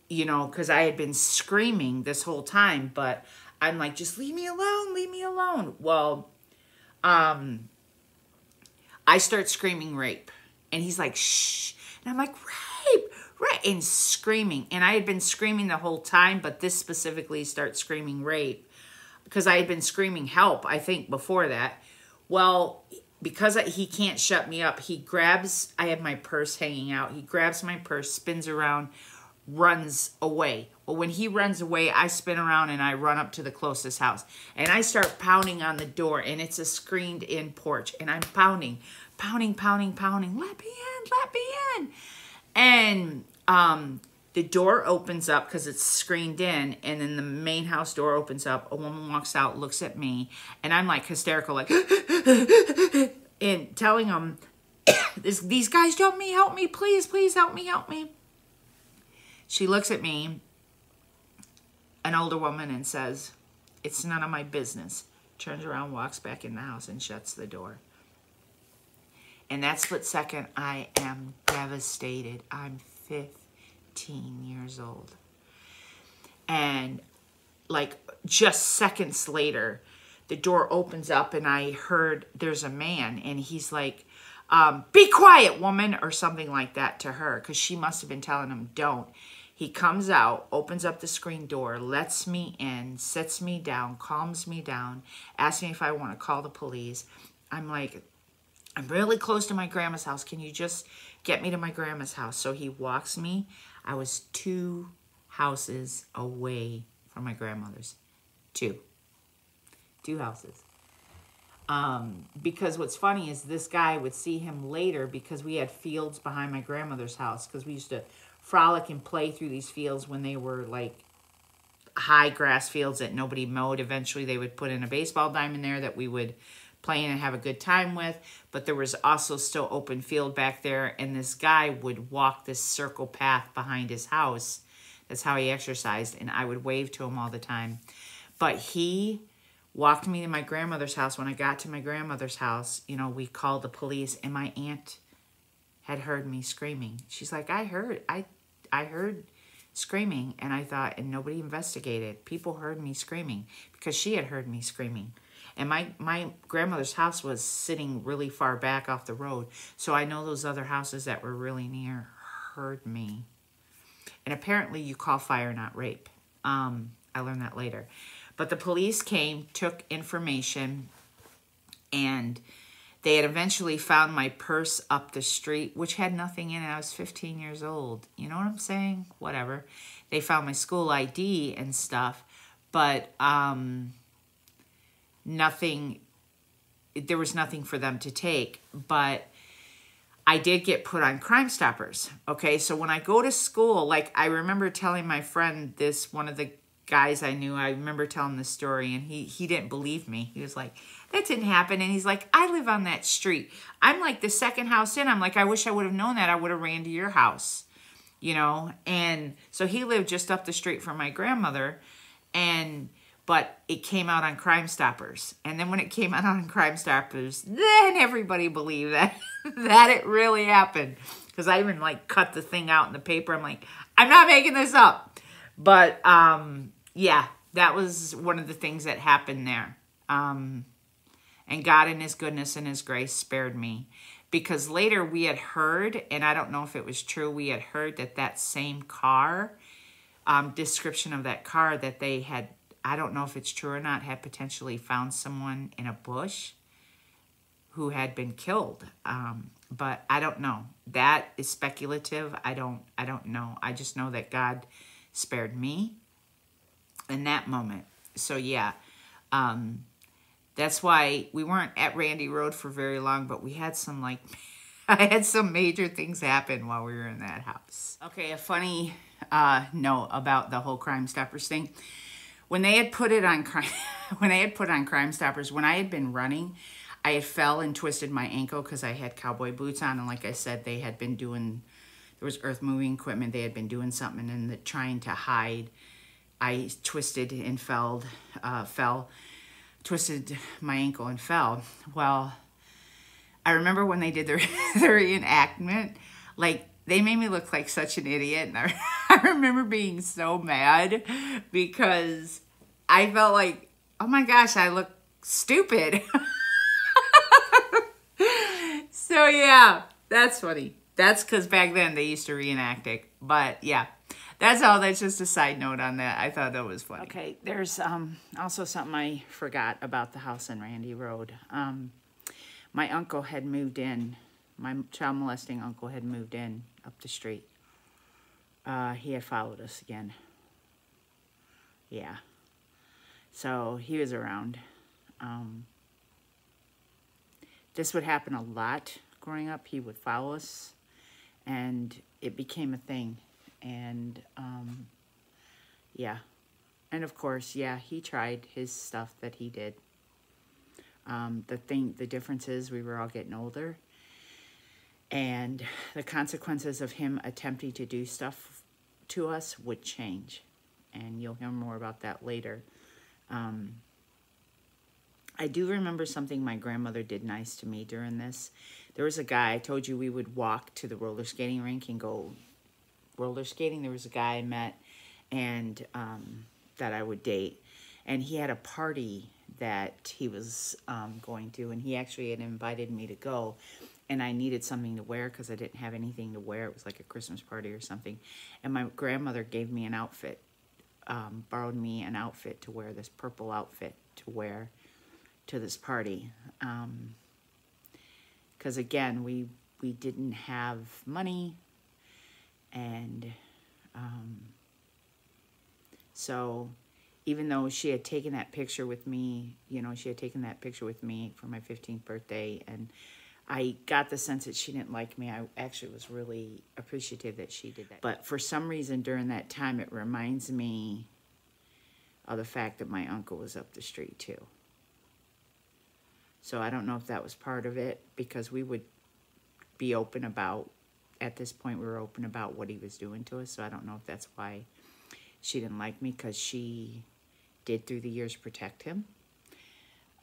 you know, because I had been screaming this whole time, but I'm like, just leave me alone, leave me alone. Well, I start screaming rape, And he's like, shh. And I'm like, rape, rape, and screaming. And I had been screaming the whole time, but this specifically starts screaming rape because I had been screaming help, I think, before that. Well, because he can't shut me up, he grabs, I have my purse hanging out. He grabs my purse, spins around, runs away. Well, when he runs away, I spin around and I run up to the closest house. And I start pounding on the door, and it's a screened-in porch. And I'm pounding, pounding, pounding, pounding. Let me in, let me in. And the door opens up because it's screened in, and then the main house door opens up. A woman walks out, looks at me, and I'm like hysterical, like, and telling them, these guys, help me, please, please help me, help me. She looks at me, an older woman, and says, it's none of my business. Turns around, walks back in the house, and shuts the door. In that split second, I am devastated. I'm 15 years old. And like just seconds later, the door opens up and I heard there's a man, and he's like, be quiet, woman, or something like that to her, because she must have been telling him, don't. He comes out, opens up the screen door, lets me in, sits me down, calms me down, asks me if I want to call the police. I'm like, I'm really close to my grandma's house. Can you just get me to my grandma's house? So he walks me. I was 2 houses away from my grandmother's. 2 houses. Because what's funny is this guy would see him later because we had fields behind my grandmother's house because we used to frolic and play through these fields when they were like high grass fields that nobody mowed. Eventually they would put in a baseball diamond there that we would play in and have a good time with, but there was also still open field back there, and this guy would walk this circle path behind his house. That's how he exercised, and I would wave to him all the time. But he walked me to my grandmother's house. When I got to my grandmother's house, you know, we called the police, and my aunt had heard me screaming. She's like, I heard screaming, and I thought, and nobody investigated. People heard me screaming because she had heard me screaming. And my grandmother's house was sitting really far back off the road. So I know those other houses that were really near heard me. And apparently you call fire, not rape. I learned that later. But the police came, took information, and they had eventually found my purse up the street, which had nothing in it. I was 15 years old. You know what I'm saying? Whatever. They found my school ID and stuff. But nothing, there was nothing for them to take. But I did get put on Crime Stoppers. Okay, so when I go to school, like I remember telling my friend this, one of the guys I knew, I remember telling this story, and he didn't believe me. He was like, that didn't happen. And he's like, I live on that street. I'm like the second house in. I'm like, I wish I would have known that. I would have ran to your house, you know? And so he lived just up the street from my grandmother, but it came out on Crime Stoppers. And then when it came out on Crime Stoppers, then everybody believed that, that it really happened. Because I even like cut the thing out in the paper. I'm like, I'm not making this up. But yeah, that was one of the things that happened there. And God in his goodness and his grace spared me. Because later we had heard, and I don't know if it was true, we had heard that that same car, description of that car that they had, I don't know if it's true or not, had potentially found someone in a bush who had been killed. But I don't know. That is speculative. I don't know. I just know that God spared me in that moment. So yeah, that's why we weren't at Randy Road for very long, but we had some like, I had some major things happen while we were in that house. Okay, a funny note about the whole Crime Stoppers thing. When they had put it on Crime Stoppers, when I had been running, I had fell and twisted my ankle because I had cowboy boots on, and like I said, they had been doing, there was earth moving equipment, they had been doing something, and trying to hide, I twisted and twisted my ankle and fell. Well, I remember when they did the reenactment, like, they made me look like such an idiot, and I remember being so mad because I felt like, oh my gosh, I look stupid. So yeah, That's funny. That's because back then they used to reenact it. But yeah, that's all. That's just a side note on that. I thought that was funny. Okay, there's also something I forgot about the house on Randy Road. My uncle had moved in. My child molesting uncle had moved in up the street. He had followed us again. Yeah. So he was around. This would happen a lot growing up. He would follow us, and it became a thing. And yeah. And of course, yeah, he tried his stuff that he did. The difference is we were all getting older, and the consequences of him attempting to do stuff to us would change. And you'll hear more about that later. I do remember something my grandmother did nice to me during this. There was a guy, I told you we would walk to the roller skating rink and go roller skating. There was a guy I met and that I would date. And he had a party that he was going to, and he actually had invited me to go. And I needed something to wear because I didn't have anything to wear. It was like a Christmas party or something. And my grandmother gave me an outfit, borrowed me an outfit to wear, this purple outfit to wear to this party. Because again, we didn't have money. And so even though she had taken that picture with me, you know, she had taken that picture with me for my 15th birthday, and I got the sense that she didn't like me. I actually was really appreciative that she did that. But for some reason during that time, it reminds me of the fact that my uncle was up the street too. So I don't know if that was part of it, because we would be open about, at this point we were open about what he was doing to us. So I don't know if that's why she didn't like me, because she did through the years protect him.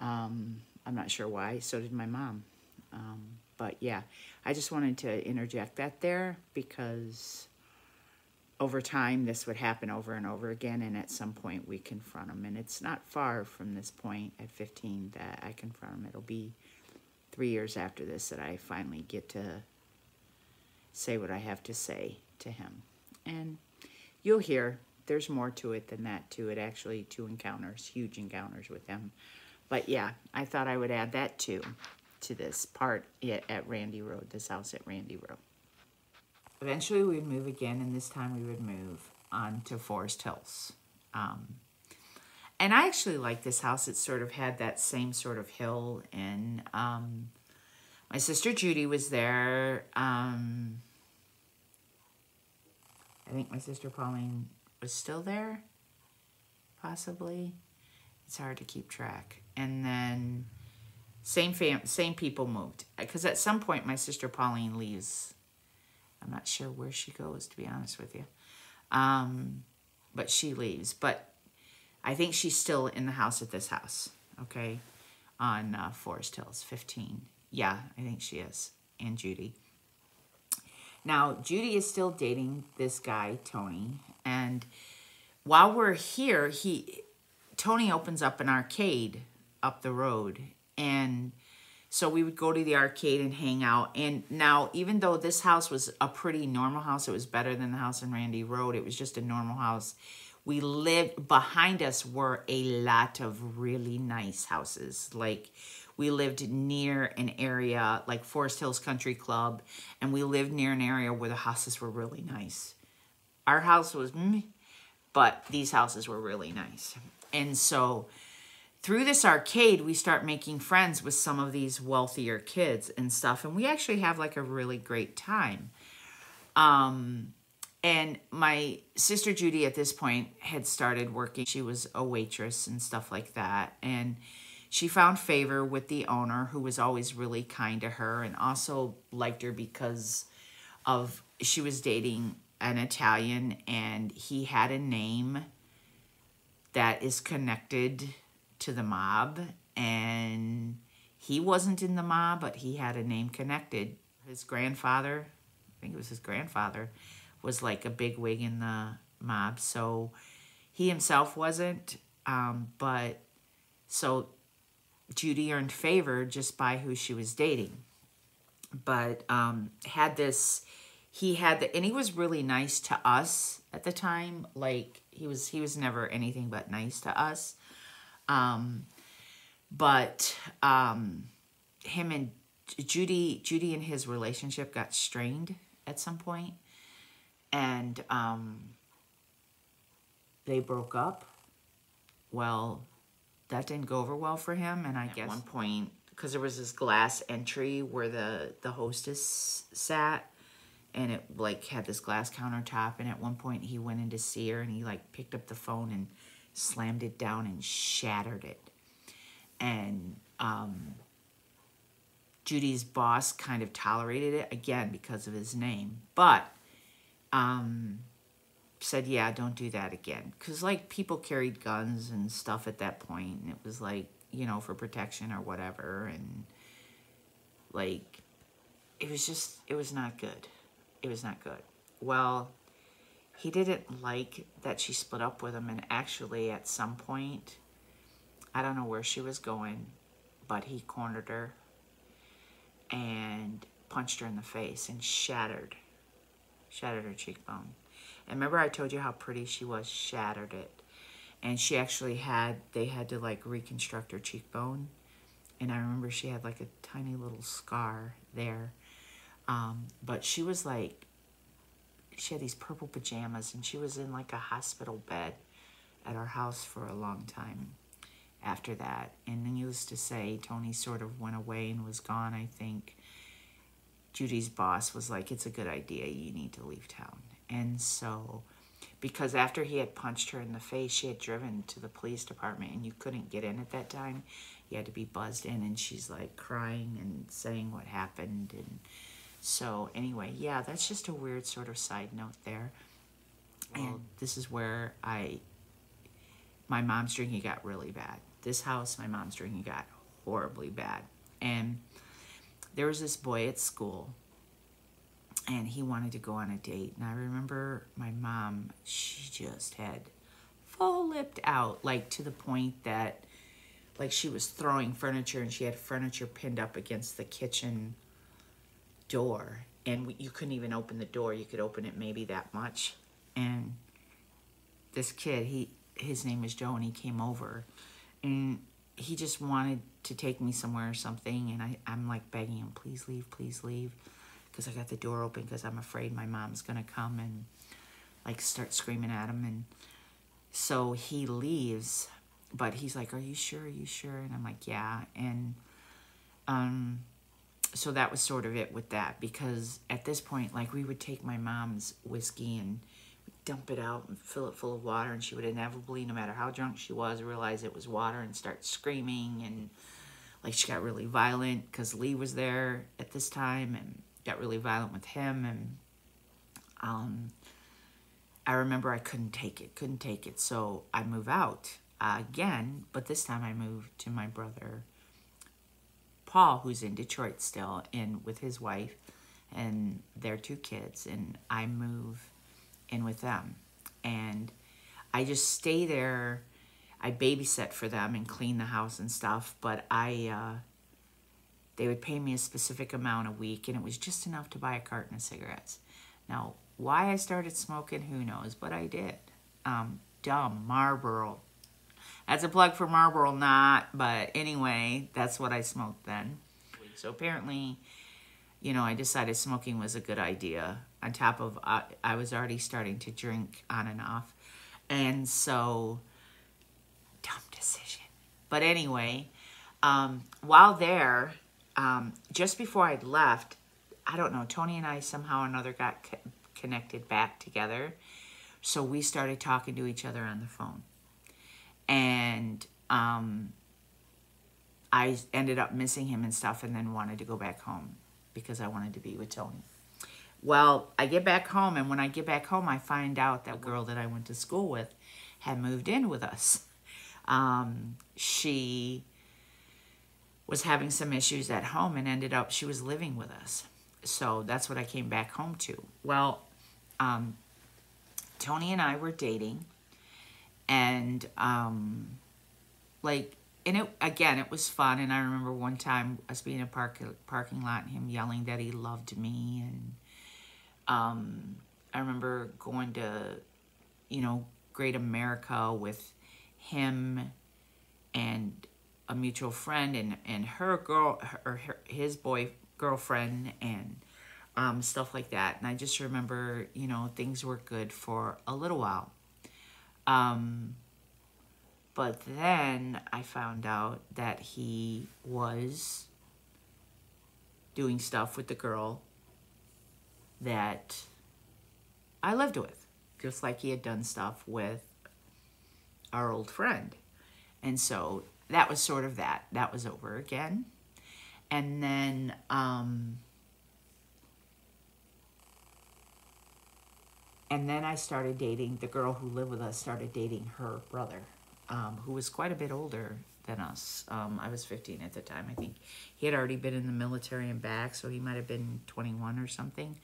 I'm not sure why. So did my mom. But yeah, I just wanted to interject that there, because over time this would happen over and over again, and at some point we confront him. And it's not far from this point at 15 that I confront him. It'll be 3 years after this that I finally get to say what I have to say to him. And you'll hear there's more to it than that too. It actually 2 encounters, huge encounters with him. But yeah, I thought I would add that too to this part at Randy Road, this house at Randy Road. Eventually we would move again, and this time we would move on to Forest Hills. And I actually like this house. It sort of had that same sort of hill, and my sister Judy was there. I think my sister Pauline was still there, possibly. It's hard to keep track. And then same people moved, because at some point my sister Pauline leaves. I'm not sure where she goes, to be honest with you. But she leaves. But I think she's still in the house at this house, okay, on Forest Hills, 15. Yeah, I think she is, and Judy. Now, Judy is still dating this guy, Tony, and while we're here, Tony opens up an arcade up the road, and so we would go to the arcade and hang out. And now, even though this house was a pretty normal house, it was better than the house on Randy Road, it was just a normal house. We lived, behind us were a lot of really nice houses. Like, we lived near an area like Forest Hills Country Club, and we lived near an area where the houses were really nice. Our house was meh, but these houses were really nice. And so through this arcade, we start making friends with some of these wealthier kids and stuff, and we actually have like a really great time. And my sister Judy at this point had started working. She was a waitress and stuff like that, and she found favor with the owner, who was always really kind to her, and also liked her because of she was dating an Italian, and he had a name that is connected to the mob, and he wasn't in the mob, but he had a name connected. His grandfather, I think it was his grandfather, was like a big wig in the mob, so he himself wasn't, but so Judy earned favor just by who she was dating. but had this, and he was really nice to us at the time. Like he was never anything but nice to us. But him and Judy and his relationship got strained at some point, and they broke up. Well, that didn't go over well for him, and I guess at one point, because there was this glass entry where the hostess sat, and it like had this glass countertop, and at one point he went in to see her, and he like picked up the phone and slammed it down and shattered it. And Judy's boss kind of tolerated it, again because of his name, but said, yeah, don't do that again, because like people carried guns and stuff at that point, and it was like, you know, for protection or whatever, and like it was not good. It was not good. Well, he didn't like that she split up with him, and actually at some point, I don't know where she was going, but he cornered her and punched her in the face and shattered her cheekbone. And remember I told you how pretty she was? Shattered it. And she actually they had to like reconstruct her cheekbone. And I remember she had like a tiny little scar there. But she was like, she had these purple pajamas, and she was in like a hospital bed at our house for a long time after that. And then needless to say, Tony sort of went away and was gone. I think Judy's boss was like, it's a good idea, you need to leave town. And so, because after he had punched her in the face, she had driven to the police department, and you couldn't get in at that time. You had to be buzzed in, and she's like crying and saying what happened. And so anyway, yeah, that's just a weird sort of side note there. And this is where my mom's drinking got really bad. This house, my mom's drinking got horribly bad. And there was this boy at school, and he wanted to go on a date. And I remember my mom, she just had full lipped out, like to the point that like she was throwing furniture, and she had furniture pinned up against the kitchen door, and you couldn't even open the door. You could open it maybe that much. And this kid, his name was Joe, and he came over, and he just wanted to take me somewhere or something. And I'm like begging him, please leave, because I got the door open because I'm afraid my mom's gonna come and like start screaming at him. And so he leaves, but he's like, are you sure? And I'm like, yeah. And so that was sort of it with that, because at this point, like, we would take my mom's whiskey and dump it out and fill it full of water, and she would inevitably, no matter how drunk she was, realize it was water and start screaming. And like she got really violent because Lee was there at this time, and got really violent with him. And I remember I couldn't take it, so I move out again, but this time I moved to my brother Paul, who's in Detroit still, and with his wife and their 2 kids, and I move in with them. And I just stay there. I babysit for them and clean the house and stuff, but they would pay me a specific amount a week, and it was just enough to buy a carton of cigarettes. Now, why I started smoking, who knows, but I did. Dumb, Marlboro. That's a plug for Marlboro, not, but anyway, that's what I smoked then. So apparently, you know, I decided smoking was a good idea. On top of, I was already starting to drink on and off. And so, dumb decision. But anyway, while there, just before I'd left, I don't know, Tony and I somehow or another got connected back together. So we started talking to each other on the phone. And I ended up missing him and stuff, and then wanted to go back home because I wanted to be with Tony. Well, I get back home, and when I get back home, I find out that girl that I went to school with had moved in with us. She was having some issues at home, and ended up, she was living with us. So that's what I came back home to. Well, Tony and I were dating. And, like, and it, again, it was fun. And I remember one time us being in a parking lot and him yelling that he loved me. And I remember going to, you know, Great America with him and a mutual friend and her girl, his girlfriend, and stuff like that. And I just remember, you know, things were good for a little while. But then I found out that he was doing stuff with the girl that I lived with, just like he had done stuff with our old friend. And so that was sort of that. That was over again. And then I started dating, the girl who lived with us started dating her brother, who was quite a bit older than us. I was 15 at the time, I think. He had already been in the military and back, so he might have been 21 or something.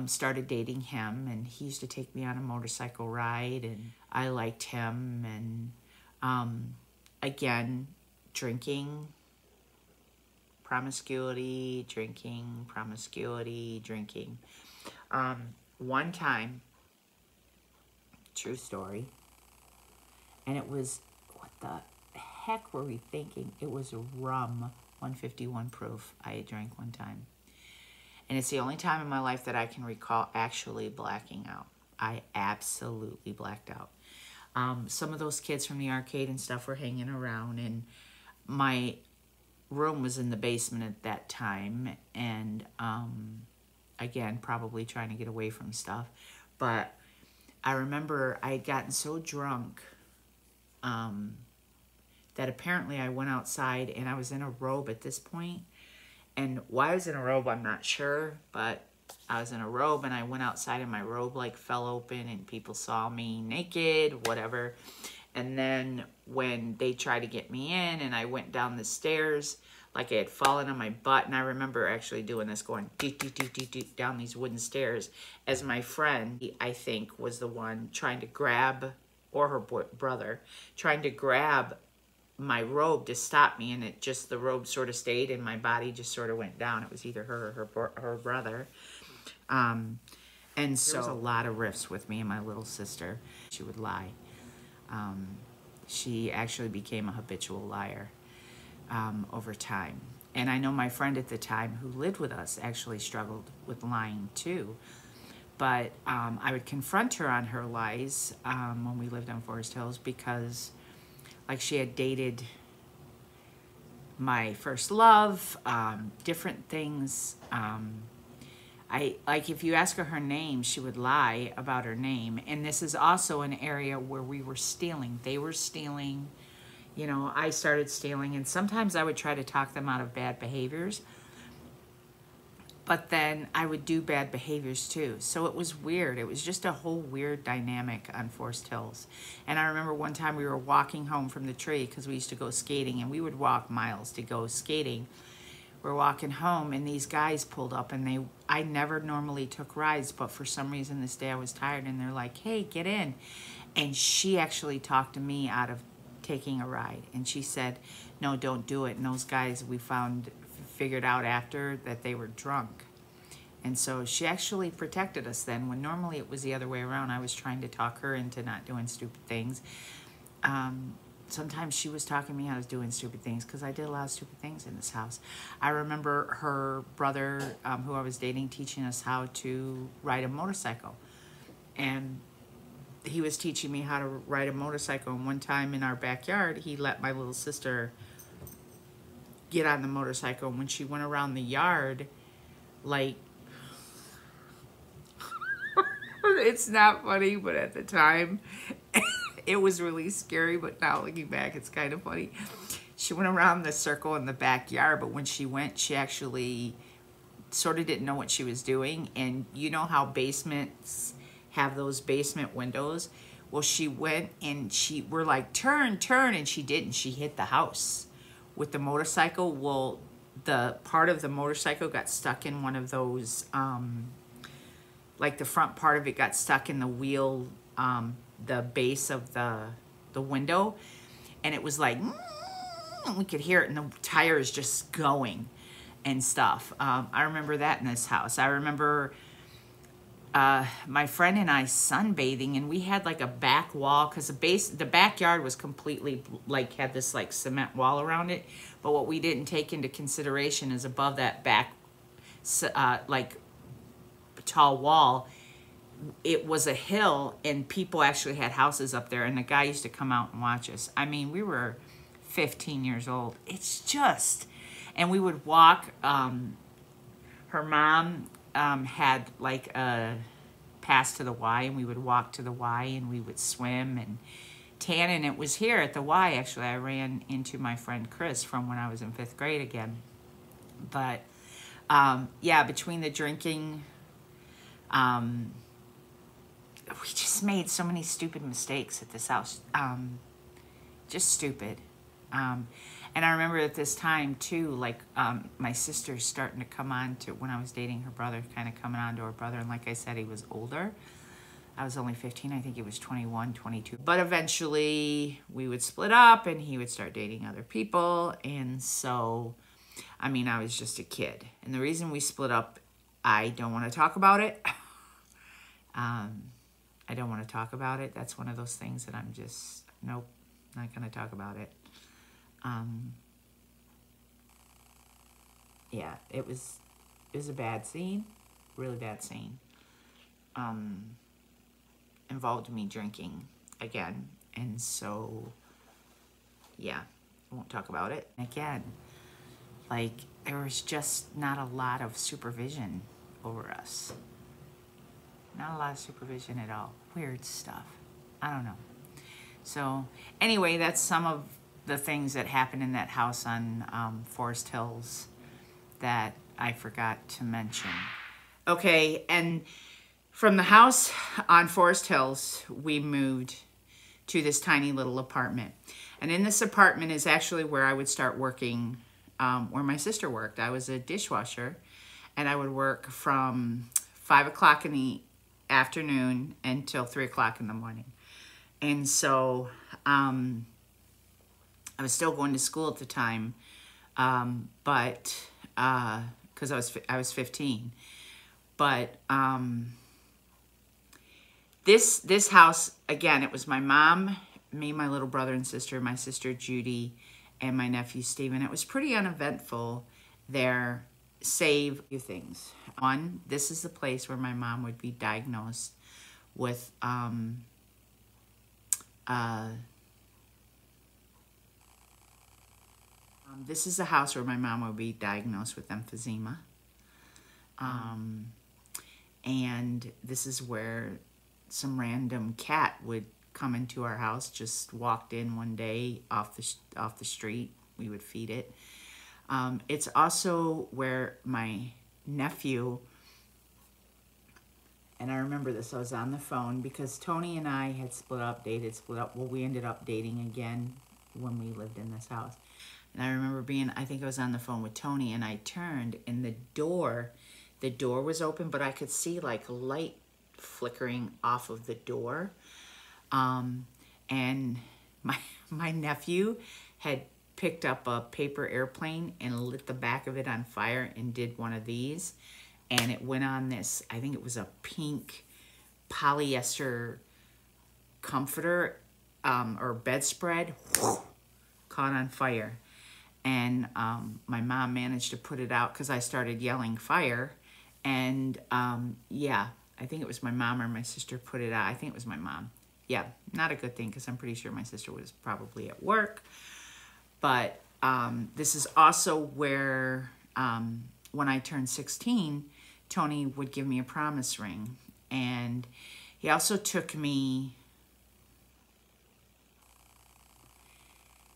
Started dating him, and he used to take me on a motorcycle ride, and I liked him. And again, drinking, promiscuity, drinking. One time, true story, and it was, what the heck were we thinking? It was rum, 151 proof, I had drank one time. And it's the only time in my life that I can recall actually blacking out. I absolutely blacked out. Some of those kids from the arcade and stuff were hanging around, and my room was in the basement at that time. And again, probably trying to get away from stuff. But I remember I had gotten so drunk that apparently I went outside, and I was in a robe at this point. And why I was in a robe, I'm not sure, but I was in a robe, and I went outside, and my robe like fell open, and people saw me naked, whatever. And then when they tried to get me in, and I went down the stairs, like I had fallen on my butt, and I remember actually doing this, going deep, deep, deep, deep, deep down these wooden stairs, as my friend, I think, was the one trying to grab, or her brother, trying to grab my robe to stop me, and it just, the robe sort of stayed, and my body just sort of went down. It was either her or her brother. And so there was a lot of riffs with me and my little sister. She would lie. She actually became a habitual liar over time. And I know my friend at the time who lived with us actually struggled with lying too. But I would confront her on her lies when we lived on Forest Hills, because like she had dated my first love, different things. Like if you ask her name, she would lie about her name. And this is also an area where we were stealing. They were stealing, you know, I started stealing, and sometimes I would try to talk them out of bad behaviors. But then I would do bad behaviors too. So it was weird. It was just a whole weird dynamic on Forest Hills. And I remember one time we were walking home from the tree, because we used to go skating, and we would walk miles to go skating. We're walking home, and these guys pulled up, and I never normally took rides, but for some reason this day I was tired, and they're like, hey, get in. And she actually talked to me out of taking a ride. And she said, no, don't do it. And those guys, we figured out after that they were drunk. And so she actually protected us then, when normally it was the other way around. I was trying to talk her into not doing stupid things. Sometimes she was talking me out of doing stupid things, because I did a lot of stupid things in this house. I remember her brother, who I was dating, teaching us how to ride a motorcycle. And he was teaching me how to ride a motorcycle. And one time in our backyard, he let my little sister get on the motorcycle. And when she went around the yard, like, it's not funny, but at the time, it was really scary. But now looking back, it's kind of funny. She went around the circle in the backyard, but when she went, she actually sort of didn't know what she was doing. And you know how basements have those basement windows? Well, she went, and we're like, turn, and she didn't. She hit the house with the motorcycle. Well, the part of the motorcycle got stuck in one of those, like the front part of it got stuck in the wheel, the base of the window, and it was like, we could hear it, and the tires just going and stuff. I remember that in this house. I remember my friend and I sunbathing, and we had like a back wall because the backyard was completely like had this like cement wall around it. But what we didn't take into consideration is above that back like tall wall, it was a hill, and people actually had houses up there, and the guy used to come out and watch us. I mean, we were 15 years old. It's just, and we would walk. Her mom had like a pass to the Y, and we would walk to the Y, and we would swim and tan. And it was here at the Y, actually, I ran into my friend Chris from when I was in 5th grade again. But yeah, between the drinking, we just made so many stupid mistakes at this house. Just stupid. And I remember at this time too, like my sister's starting to come on to, when I was dating her brother, kind of coming on to her brother. And like I said, he was older. I was only 15. I think he was 21, 22. But eventually we would split up, and he would start dating other people. And so, I mean, I was just a kid. And the reason we split up, I don't want to talk about it. I don't want to talk about it. That's one of those things that I'm just, nope, not going to talk about it. Yeah, it was a bad scene, really bad scene. Involved me drinking again, and so, yeah, I won't talk about it. Again, like, there was just not a lot of supervision over us. Not a lot of supervision at all. Weird stuff. I don't know. So, anyway, that's some of the things that happened in that house on Forest Hills that I forgot to mention. Okay, and from the house on Forest Hills, we moved to this tiny little apartment. And in this apartment is actually where I would start working, where my sister worked. I was a dishwasher, and I would work from 5 o'clock in the afternoon until 3 o'clock in the morning. And so I was still going to school at the time, but because I was 15. But this house, again, it was my mom, me, my little brother and sister, my sister Judy, and my nephew Stephen. It was pretty uneventful there, save a few things. One, this is the place where my mom would be diagnosed with this is the house where my mom would be diagnosed with emphysema. And this is where some random cat would come into our house, just walked in one day off the street. We would feed it. It's also where my nephew, and I remember this, I was on the phone because Tony and I had split up. Well, we ended up dating again when we lived in this house. And I remember I think I was on the phone with Tony, and I turned, and the door was open, but I could see like light flickering off of the door. And my nephew had picked up a paper airplane and lit the back of it on fire and did one of these. And it went on this, I think it was a pink polyester comforter or bedspread, caught on fire. And my mom managed to put it out because I started yelling fire. And yeah, I think it was my mom or my sister put it out. I think it was my mom. Yeah, not a good thing because I'm pretty sure my sister was probably at work. But this is also where, when I turned 16, Tony would give me a promise ring. And he also took me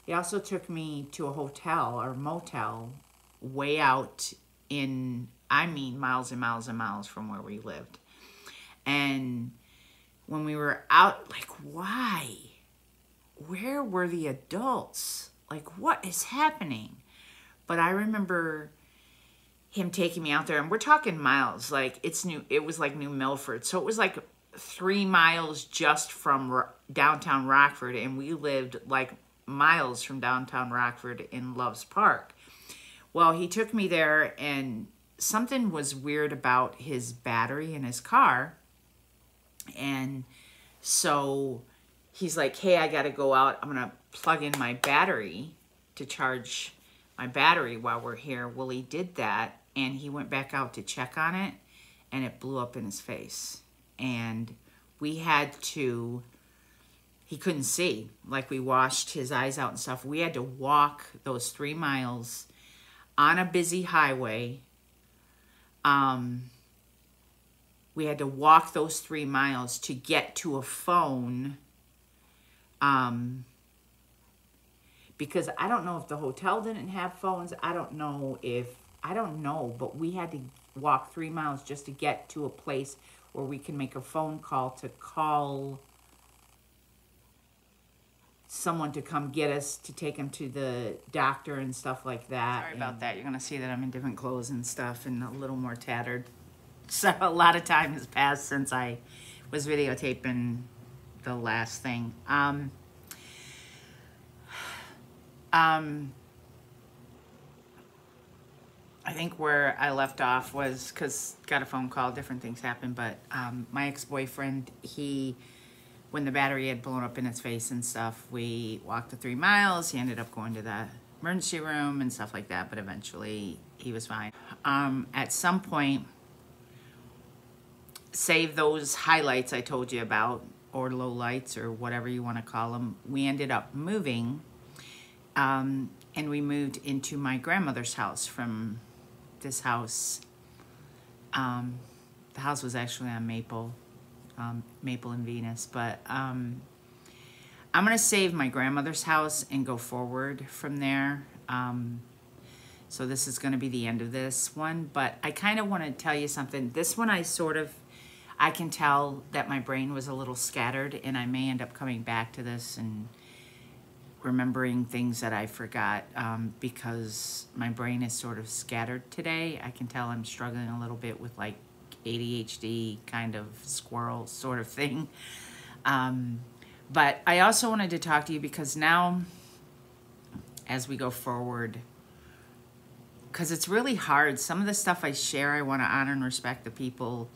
to a hotel or motel way out in, I mean, miles and miles and miles from where we lived. And when we were out, like, why? Where were the adults? Like, what is happening? But I remember him taking me out there, and we're talking miles. Like, it was like New Milford. So it was like 3 miles just from downtown Rockford, and we lived like miles from downtown Rockford in Loves Park. Well, he took me there, and something was weird about his battery in his car. And so he's like, hey, I got to go out. I'm going to plug in my battery to charge my battery while we're here. Well, he did that, and he went back out to check on it, and it blew up in his face. And we had to, he couldn't see. Like, we washed his eyes out and stuff. We had to walk those 3 miles on a busy highway. We had to walk those 3 miles to get to a phone. Because I don't know if the hotel didn't have phones. I don't know, but we had to walk 3 miles just to get to a place where we can make a phone call to call someone to come get us, to take him to the doctor and stuff like that. Sorry about that. You're going to see that I'm in different clothes and stuff and a little more tattered. So a lot of time has passed since I was videotaping the last thing. I think where I left off was, because got a phone call, different things happened, but my ex-boyfriend, when the battery had blown up in his face and stuff, we walked the 3 miles. He ended up going to the emergency room and stuff like that, but eventually he was fine. At some point, save those highlights I told you about, or lowlights, or whatever you want to call them. We ended up moving, and we moved into my grandmother's house from this house. The house was actually on Maple and Venus, but I'm gonna save my grandmother's house and go forward from there. So this is gonna be the end of this one, but I kind of want to tell you something. This one I can tell that my brain was a little scattered, and I may end up coming back to this and remembering things that I forgot, because my brain is sort of scattered today. I can tell I'm struggling a little bit with like ADHD kind of squirrel sort of thing. But I also wanted to talk to you because now, as we go forward, because it's really hard. Some of the stuff I share, I want to honor and respect the people,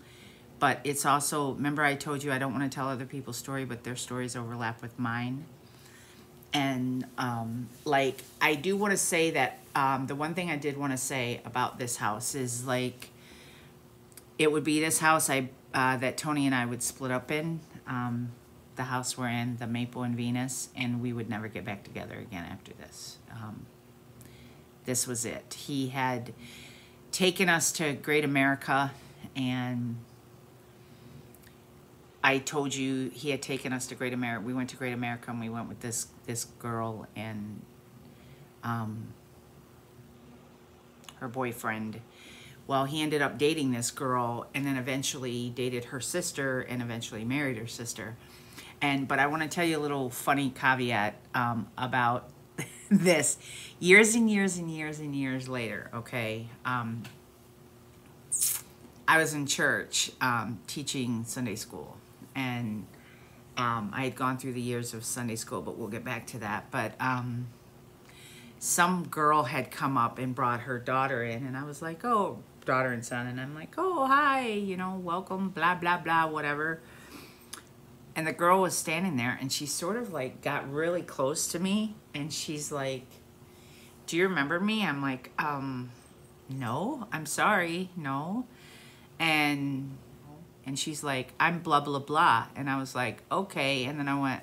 but it's also, remember I told you I don't want to tell other people's story, but their stories overlap with mine. And like, I do want to say that the one thing I did want to say about this house is, like, it would be this house that Tony and I would split up in, the house we're in, the Maple and Venus, and we would never get back together again after this. This was it. He had taken us to Great America, and I told you he had taken us to Great America. We went to Great America, and we went with this girl and her boyfriend. Well, he ended up dating this girl, and then eventually dated her sister, and eventually married her sister. But I want to tell you a little funny caveat about this. Years and years and years and years later, okay, I was in church teaching Sunday school, and I had gone through the years of Sunday school, but we'll get back to that. But some girl had come up and brought her daughter in, and I was like, oh, daughter and son, and I'm like, oh, hi, you know, welcome, blah, blah, blah, whatever. And the girl was standing there, and she sort of like got really close to me, and she's like, do you remember me? I'm like, no, I'm sorry, no. And she's like, I'm blah, blah, blah. And I was like, okay. And then I went,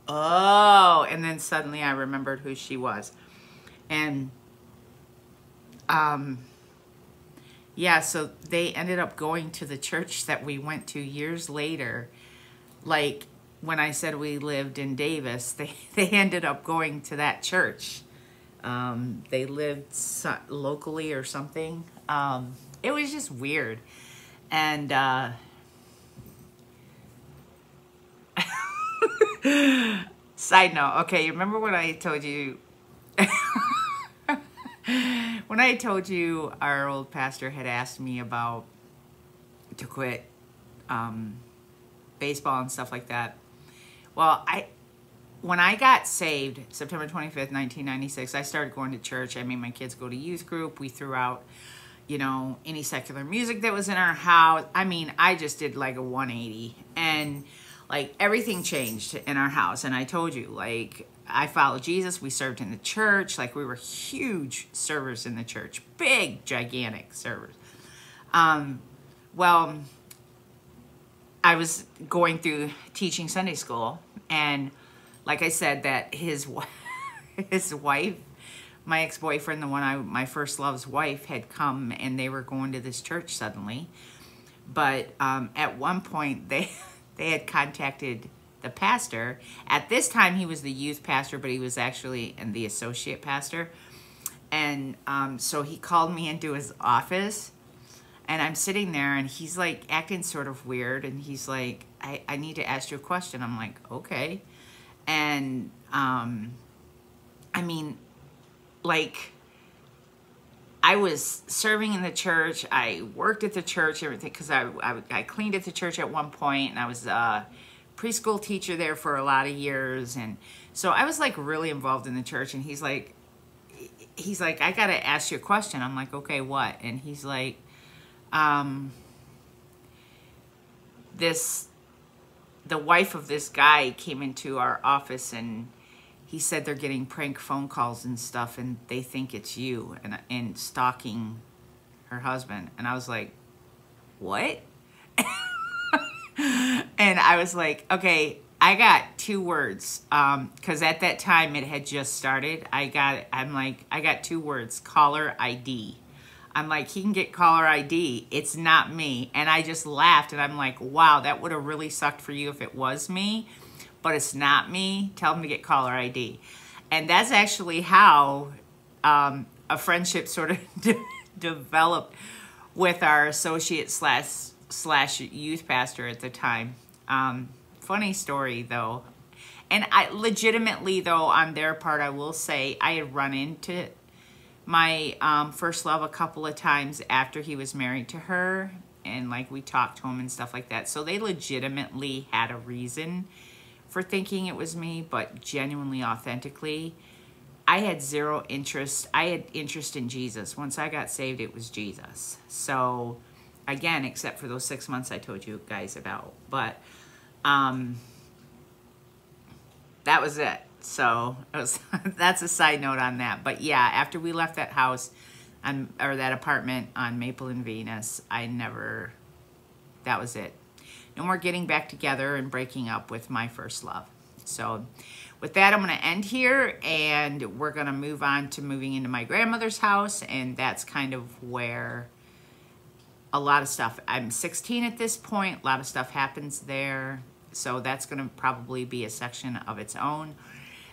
oh. And then suddenly I remembered who she was. And yeah, so they ended up going to the church that we went to years later. Like, when I said we lived in Davis, they ended up going to that church. They lived locally or something. It was just weird. And side note, okay, you remember when I told you when I told you our old pastor had asked me about to quit baseball and stuff like that? Well, when I got saved, September 25th, 1996, I started going to church. I made my kids go to youth group. We threw out, you know, any secular music that was in our house. I mean, I just did like a 180, and like everything changed in our house. And I told you, like, I followed Jesus. We served in the church. Like, we were huge servers in the church, big, gigantic servers. Well, I was going through teaching Sunday school, and like I said, that his wife, my ex-boyfriend, the one my first love's wife, had come, and they were going to this church suddenly. But at one point, they had contacted the pastor. At this time, he was the youth pastor, but he was actually the associate pastor. And so he called me into his office, and I'm sitting there, and he's like acting sort of weird, and he's like, I need to ask you a question. I'm like, okay. And I mean, like, I was serving in the church. I worked at the church, everything, because I cleaned at the church at one point, and I was a preschool teacher there for a lot of years. And so I was like really involved in the church. And he's like, I got to ask you a question. I'm like, okay, what? And he's like, the wife of this guy came into our office, and he said they're getting prank phone calls and stuff, and they think it's you and stalking her husband. And I was like, what? And I was like, okay, I got 2 words. Because at that time it had just started. I got 2 words: caller ID. I'm like, he can get caller ID. It's not me. And I just laughed, and I'm like, wow, that would have really sucked for you if it was me, but it's not me. Tell him to get caller ID. And that's actually how a friendship sort of developed with our associate slash youth pastor at the time. Funny story though. And I legitimately though, on their part, I will say I had run into my first love a couple of times after he was married to her, and like we talked to him and stuff like that. So they legitimately had a reason for thinking it was me, but genuinely, authentically, I had zero interest. I had interest in Jesus. Once I got saved, it was Jesus. So again, except for those 6 months I told you guys about, but that was it. So it was, that's a side note on that. But yeah, after we left that house or that apartment on Maple and Venus, that was it. No more getting back together and breaking up with my first love. So with that, I'm going to end here, and we're going to move on to moving into my grandmother's house. And that's kind of where a lot of stuff, I'm 16 at this point. A lot of stuff happens there. So that's going to probably be a section of its own.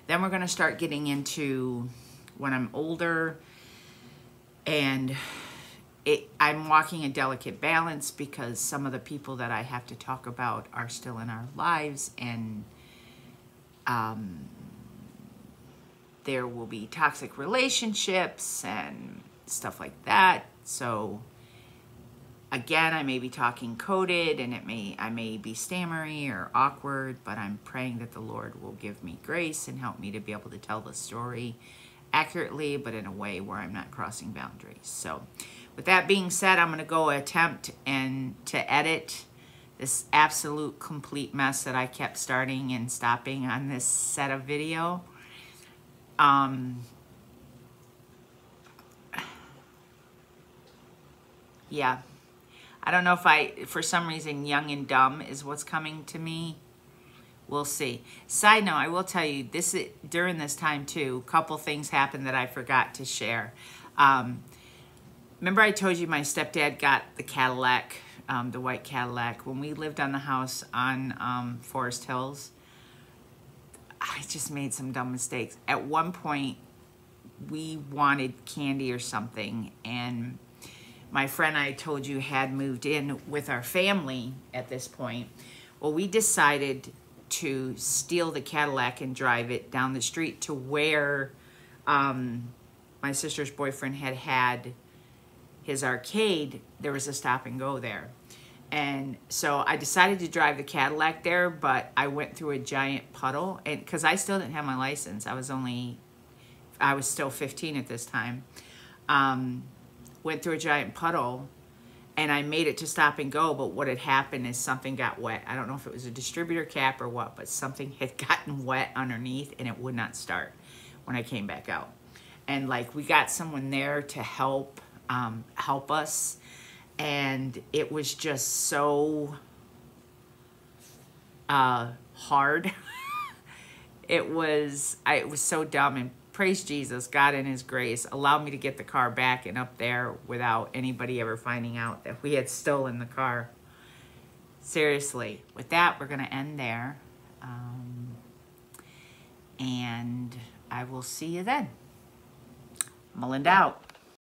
Then we're going to start getting into when I'm older, and I'm walking a delicate balance because some of the people that I have to talk about are still in our lives, and there will be toxic relationships and stuff like that. So again, I may be talking coded, and I may be stammery or awkward, but I'm praying that the Lord will give me grace and help me to be able to tell the story accurately, but in a way where I'm not crossing boundaries. So with that being said, I'm going to go attempt to edit this absolute complete mess that I kept starting and stopping on this set of video. Yeah. I don't know if for some reason, young and dumb is what's coming to me. We'll see. Side note, I will tell you, during this time too, a couple things happened that I forgot to share. Remember I told you my stepdad got the Cadillac, the white Cadillac. When we lived on the house on Forest Hills, I just made some dumb mistakes. At one point, we wanted candy or something, and my friend I told you had moved in with our family at this point. Well, we decided to steal the Cadillac and drive it down the street to where my sister's boyfriend had his arcade. There was a stop and go there. And so I decided to drive the Cadillac there, but I went through a giant puddle, and because I still didn't have my license. I was still 15 at this time. Went through a giant puddle, and I made it to stop and go, but what had happened is something got wet. I don't know if it was a distributor cap or what, but something had gotten wet underneath, and it would not start when I came back out. And like, we got someone there to help us, and it was just so hard. it was so dumb, and praise Jesus, God in his grace allowed me to get the car back and up there without anybody ever finding out that we had stolen the car. Seriously. With that, we're going to end there, and I will see you then. Melinda out.